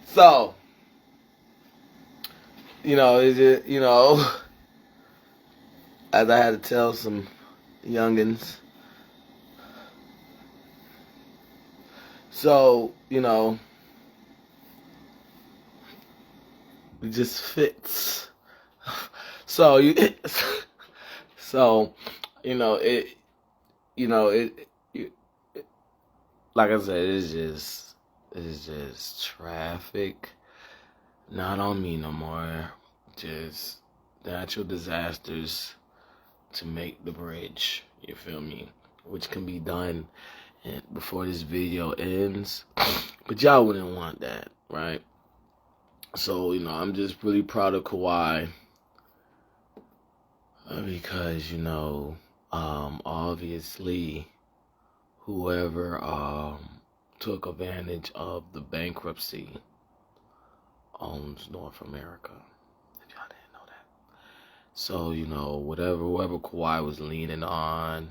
So, is it, as I had to tell some youngins, So, you know, it just fits. So you, so, you know, it, like I said, it's just traffic. Not on me no more. Just natural disasters to make the bridge. You feel me? Which can be done before this video ends. But y'all wouldn't want that, right? So, you know, I'm just really proud of Kawhi. Because, you know, obviously, whoever took advantage of the bankruptcy owns North America. If y'all didn't know that. So, you know, whoever Kawhi was leaning on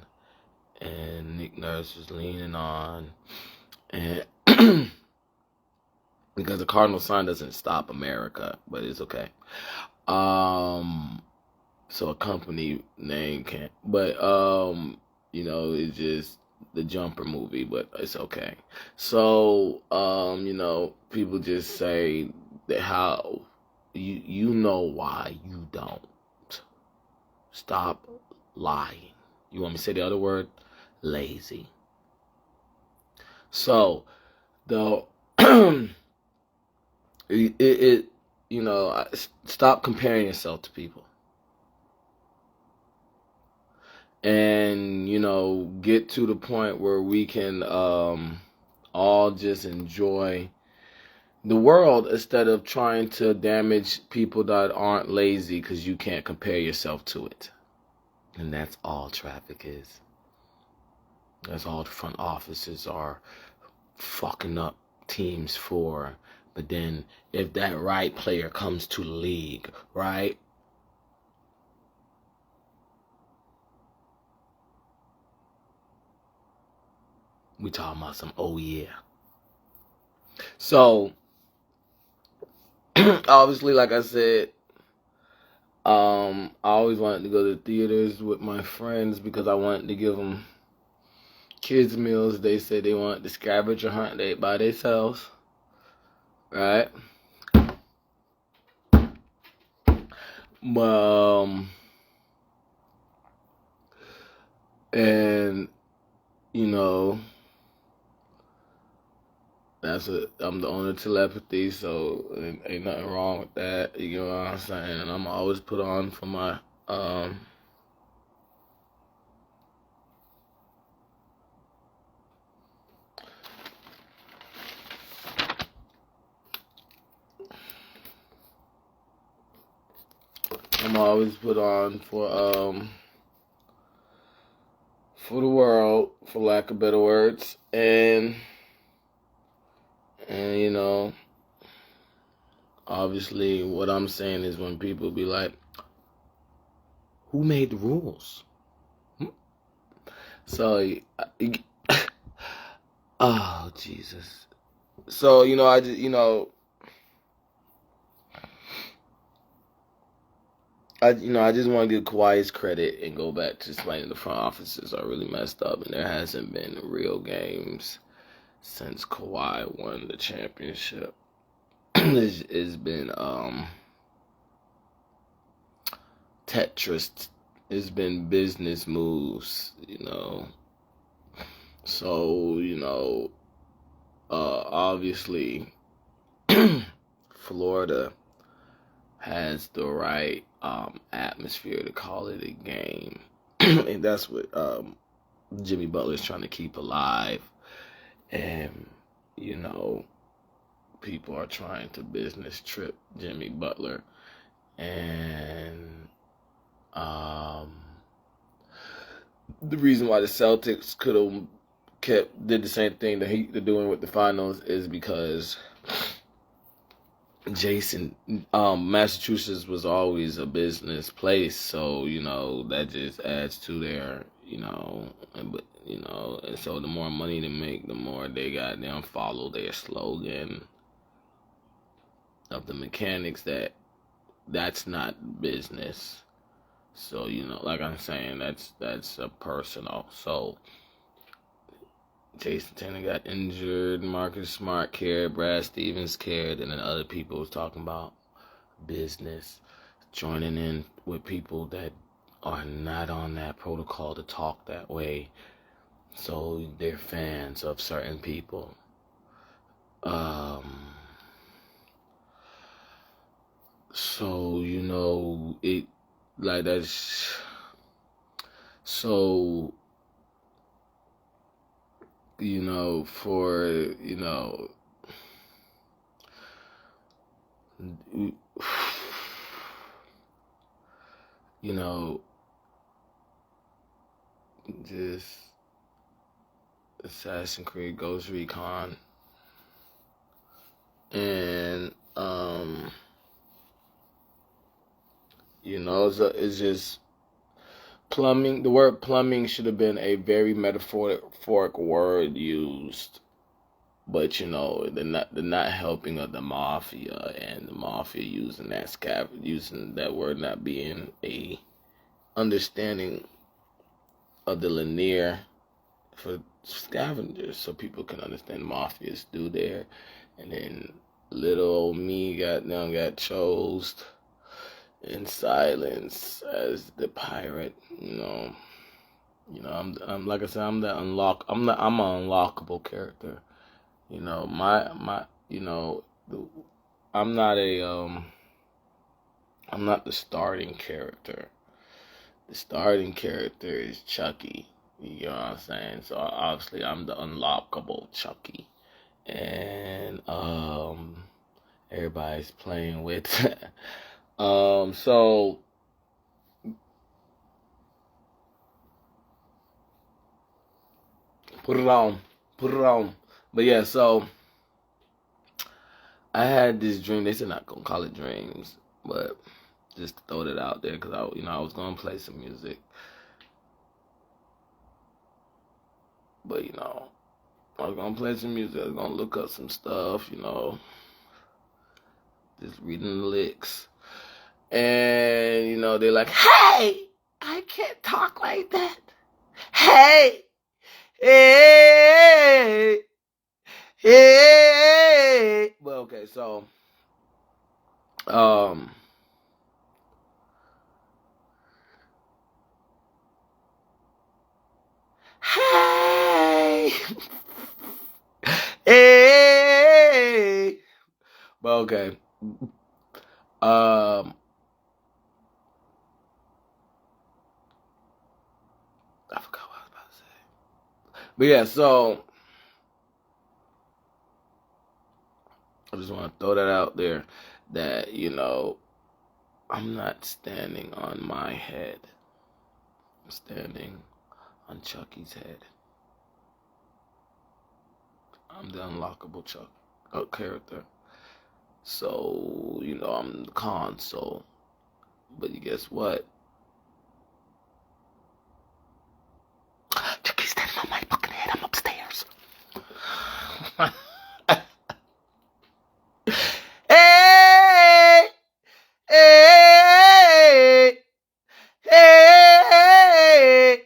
and Nick Nurse was leaning on, and because the cardinal sign doesn't stop America, but it's okay. So a company name can't, but you know, it's just the Jumper movie, but it's okay. So you know, people just say that how you know why you don't. Stop lying. You want me to say the other word? Lazy. So the it you know, stop comparing yourself to people. And, you know, get to the point where we can all just enjoy the world instead of trying to damage people that aren't lazy because you can't compare yourself to it. And that's all traffic is. That's all the front offices are fucking up teams for. But then if that right player comes to the league, right? We talking about some, oh yeah. So, obviously, like I said, I always wanted to go to theaters with my friends because I wanted to give them kids meals. They said they wanted the scavenger hunt. They by themselves, right? And you know, I'm the owner of telepathy, so ain't nothing wrong with that. You know what I'm saying? And I'm always put on for my I'm always put on for the world, for lack of better words, and you know, obviously, what I'm saying is when people be like, "Who made the rules?" So, oh Jesus. So you know, I just I just want to give Kawhi his credit and go back to explaining the front offices are really messed up, and there hasn't been real games since Kawhi won the championship. It's been Tetris. It's been business moves, you know. So, you know, obviously, Florida has the right atmosphere to call it a game. And that's what Jimmy Butler's trying to keep alive. And, you know, people are trying to business trip Jimmy Butler. And the reason why the Celtics could have did the same thing the Heat are doing with the finals is because Massachusetts was always a business place, so you know that just adds to their and so the more money they make, the more they goddamn follow their slogan of the mechanics that's not business. So, you know, like I'm saying, that's a personal. So Jason Taylor got injured, Marcus Smart cared, Brad Stevens cared, and then other people was talking about business, joining in with people that are not on that protocol to talk that way. So they're fans of certain people. So, it, like, that's, so, for, this Assassin's Creed Ghoztrecon, and, it's just plumbing. The word plumbing should have been a very metaphoric word used, but they're not helping of the mafia, and the mafia using that word, not being a understanding of the linear for scavengers, so people can understand mafias do there. And then little old me got chose in silence as the pirate. I'm like I said, I'm an unlockable character. I'm not I'm not the starting character. The starting character is Chucky. You know what I'm saying? So obviously I'm the unlockable Chucky. And everybody's playing with so put it on. But yeah, so I had this dream. They said not gonna call it dreams, but just to throw that out there, because I was gonna play some music, but I was gonna play some music. I was gonna look up some stuff, just reading the licks, and they're like, "Hey, I can't talk like that. Hey, hey, hey." Well, okay, so hey, hey. But okay. I forgot what I was about to say. But yeah, so I just want to throw that out there that, I'm not standing on my head. I'm standing on Chucky's head. I'm the unlockable character. So, I'm the console. But you guess what? Chucky's standing on my fucking head. I'm upstairs. Hey! Hey! Hey!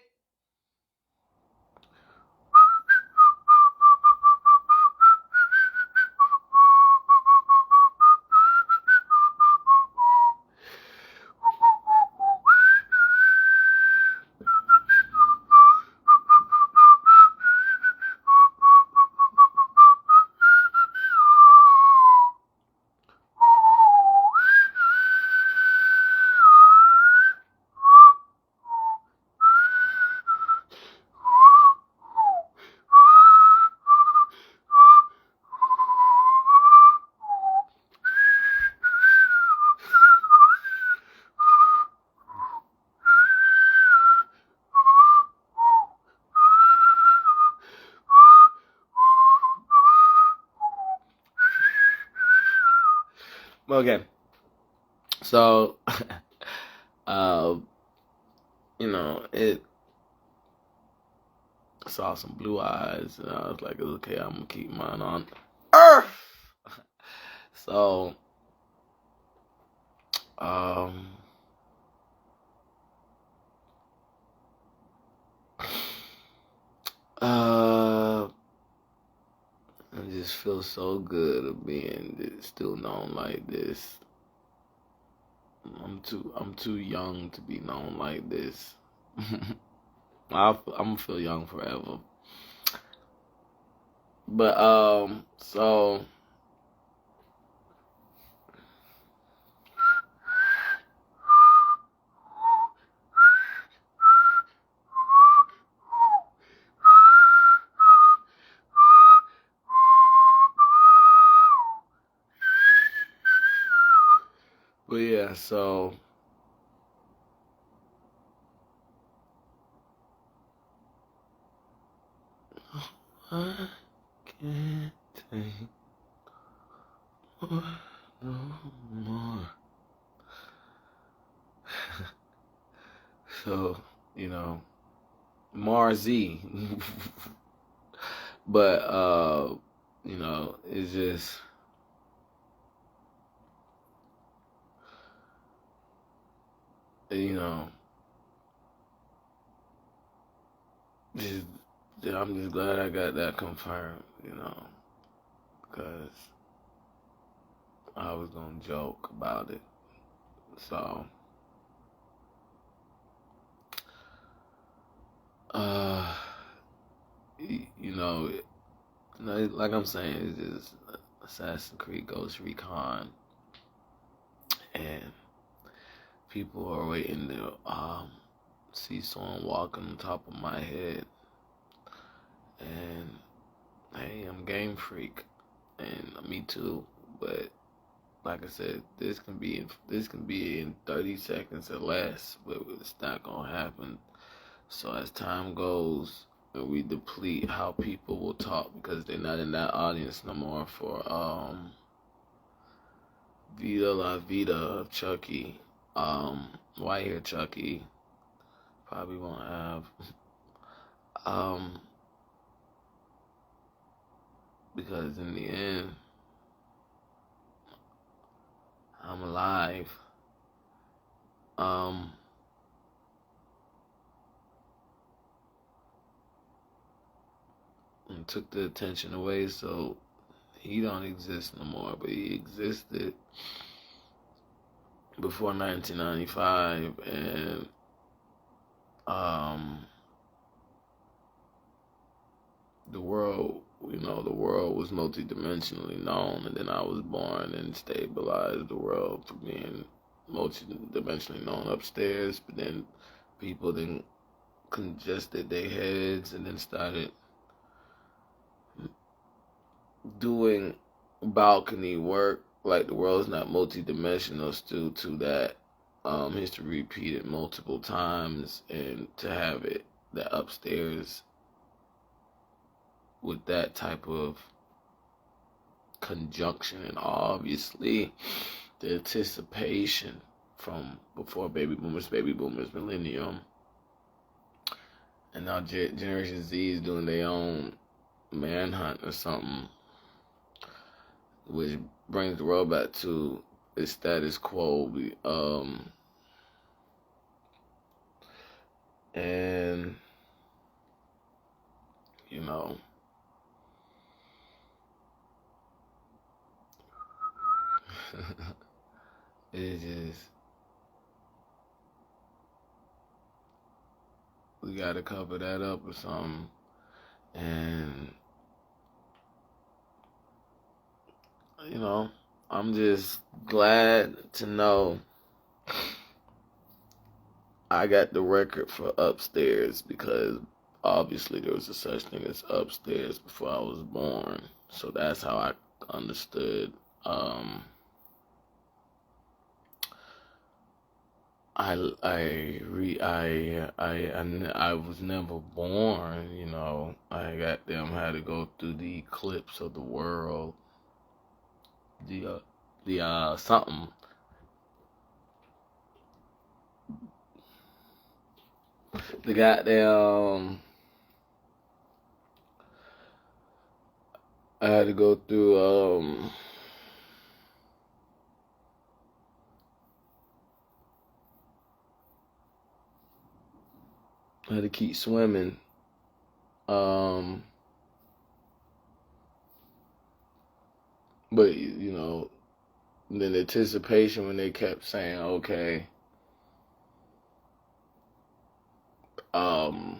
Okay. So, it saw some blue eyes, and I was like, okay, I'm gonna keep mine on Earth. So, just feel so good of being still known like this. I'm too young to be known like this. I'm gonna feel young forever. But so but yeah, so I can't take no more. So, Marzi. But it's just just I'm just glad I got that confirmed, because I was gonna joke about it. So like I'm saying, it's just Assassin's Creed Ghoztrecon, and people are waiting to see someone walk on top of my head. And hey, I'm game freak, and me too. But like I said, this can be in 30 seconds or less, but it's not gonna happen. So as time goes, and we deplete how people will talk, because they're not in that audience no more for Vida La Vida of Chucky. White Hair Chucky probably won't have because in the end, I'm alive. And took the attention away, so he don't exist no more. But he existed before 1995, and the world was multidimensionally known, and then I was born and stabilized the world for being multidimensionally known upstairs. But then people then congested their heads and then started doing balcony work, like the world's not multidimensional, still to that history repeated multiple times, and to have it that upstairs with that type of conjunction, and obviously the anticipation from before baby boomers, millennium, and now Generation Z is doing their own manhunt or something, which brings the world back to its status quo. And it's just, we gotta cover that up or something. And I'm just glad to know I got the record for upstairs, because obviously there was a such thing as upstairs before I was born. So that's how I understood. I was never born. I got them had to go through the eclipse of the world, the something. The goddamn, I had to go through I had to keep swimming. But, the anticipation when they kept saying, okay, I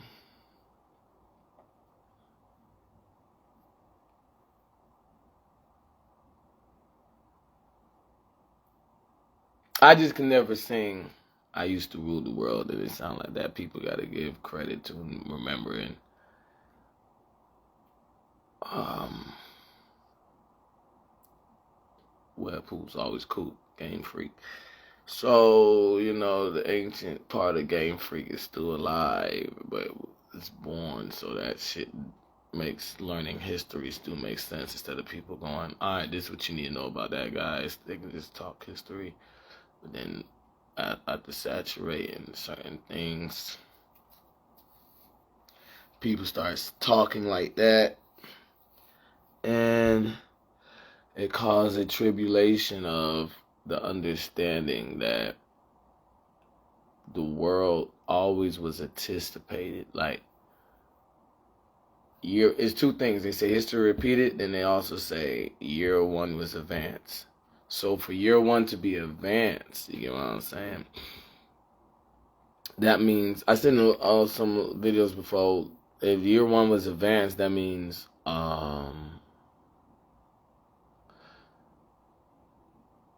just can never sing I used to rule the world, and it sound like that. People got to give credit to remembering. Webpoolz always cool, Game Freak. So, the ancient part of Game Freak is still alive, but it's born, so that shit makes learning history still makes sense instead of people going, alright, this is what you need to know about that, guys. They can just talk history, but then after saturating certain things, people start talking like that, and it caused a tribulation of the understanding that the world always was anticipated. Like, it's two things. They say history repeated, then they also say year one was advanced. So for year one to be advanced, you get what I'm saying? That means, I seen some videos before, if year one was advanced, that means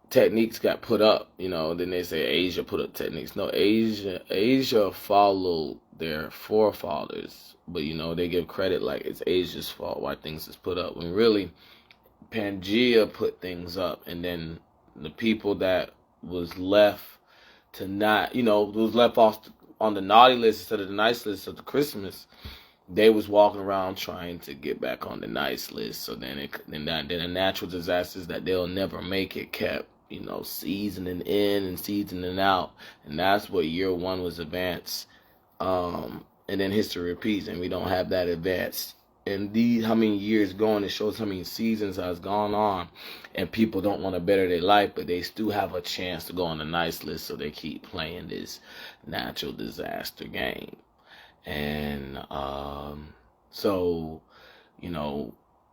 techniques got put up, then they say Asia put up techniques. No, Asia followed their forefathers, but they give credit like it's Asia's fault why things is put up, when really Pangea put things up, and then the people that was left to not, was left off on the naughty list instead of the nice list of the Christmas, they was walking around trying to get back on the nice list. So then the natural disasters that they'll never make it kept, seasoning in and seasoning out, and that's what year one was advanced. And then history repeats, and we don't have that advance. And how many years going, it shows how many seasons has gone on, and people don't want to better their life, but they still have a chance to go on the nice list, so they keep playing this natural disaster game. And so,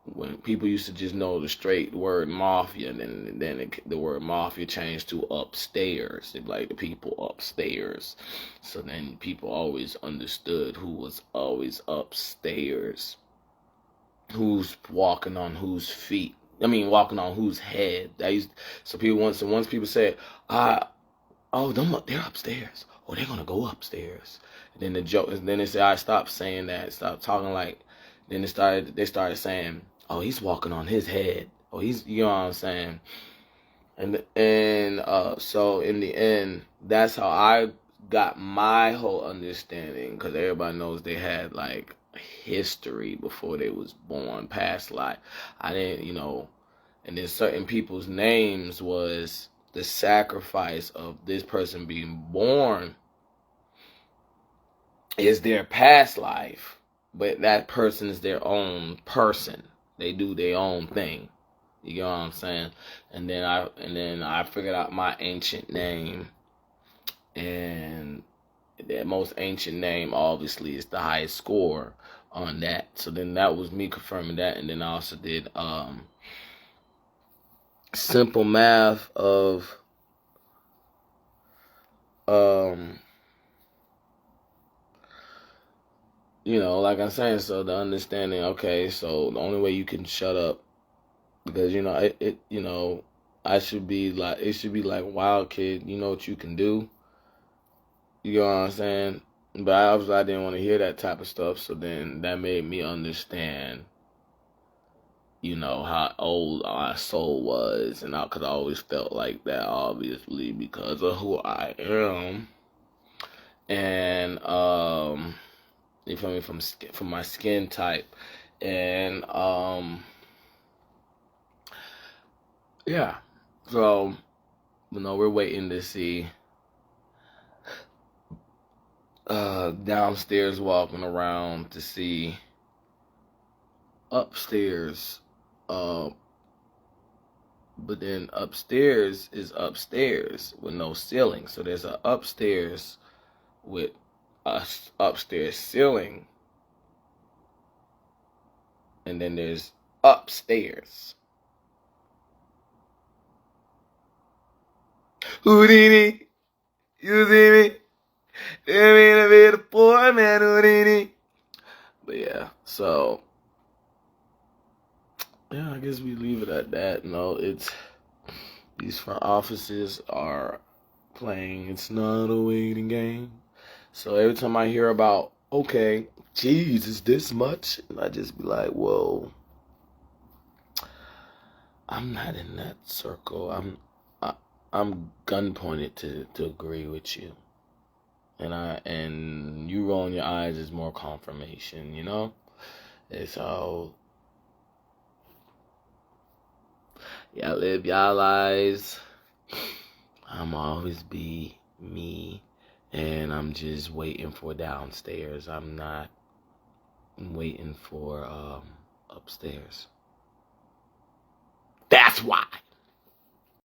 when people used to just know the straight word mafia, then the word mafia changed to upstairs. They like the people upstairs. So then people always understood who was always upstairs, who's walking on whose feet. I mean, walking on whose head. So once people said, they're upstairs. Oh, they're gonna go upstairs. And then the joke is, then they say, I stop saying that, stop talking like. Then they started saying, oh, he's walking on his head. Oh, he's, you know what I'm saying. And so in the end, that's how I got my whole understanding, because everybody knows they had like history before they was born, past life. I didn't, and then certain people's names was the sacrifice of this person being born is their past life, but that person is their own person. They do their own thing. You get what I'm saying? And then I figured out my ancient name, and that most ancient name obviously is the highest score on that. So then that was me confirming that, and then I also did simple math of like I'm saying, so the understanding, okay, so the only way you can shut up, because I should be like, it should be like, wild kid, you know what you can do, you know what I'm saying? But I didn't want to hear that type of stuff, so then that made me understand how old my soul was, and because I always felt like that, obviously, because of who I am, and you feel me, from my skin type, and yeah, so we're waiting to see downstairs walking around to see upstairs. But then upstairs is upstairs with no ceiling. So there's an upstairs with a upstairs ceiling. And then there's upstairs. Houdini, you see me? I mean, I be the poor man Houdini. But yeah, so yeah, I guess we leave it at that. No, it's these front offices are playing. It's not a waiting game. So every time I hear about, okay, geez, is this much? And I just be like, whoa, I'm not in that circle. I'm gun pointed to agree with you. And you rolling your eyes is more confirmation, you know? And so y'all live y'all lives. I'm always be me, and I'm just waiting for downstairs. I'm not waiting for upstairs. That's why.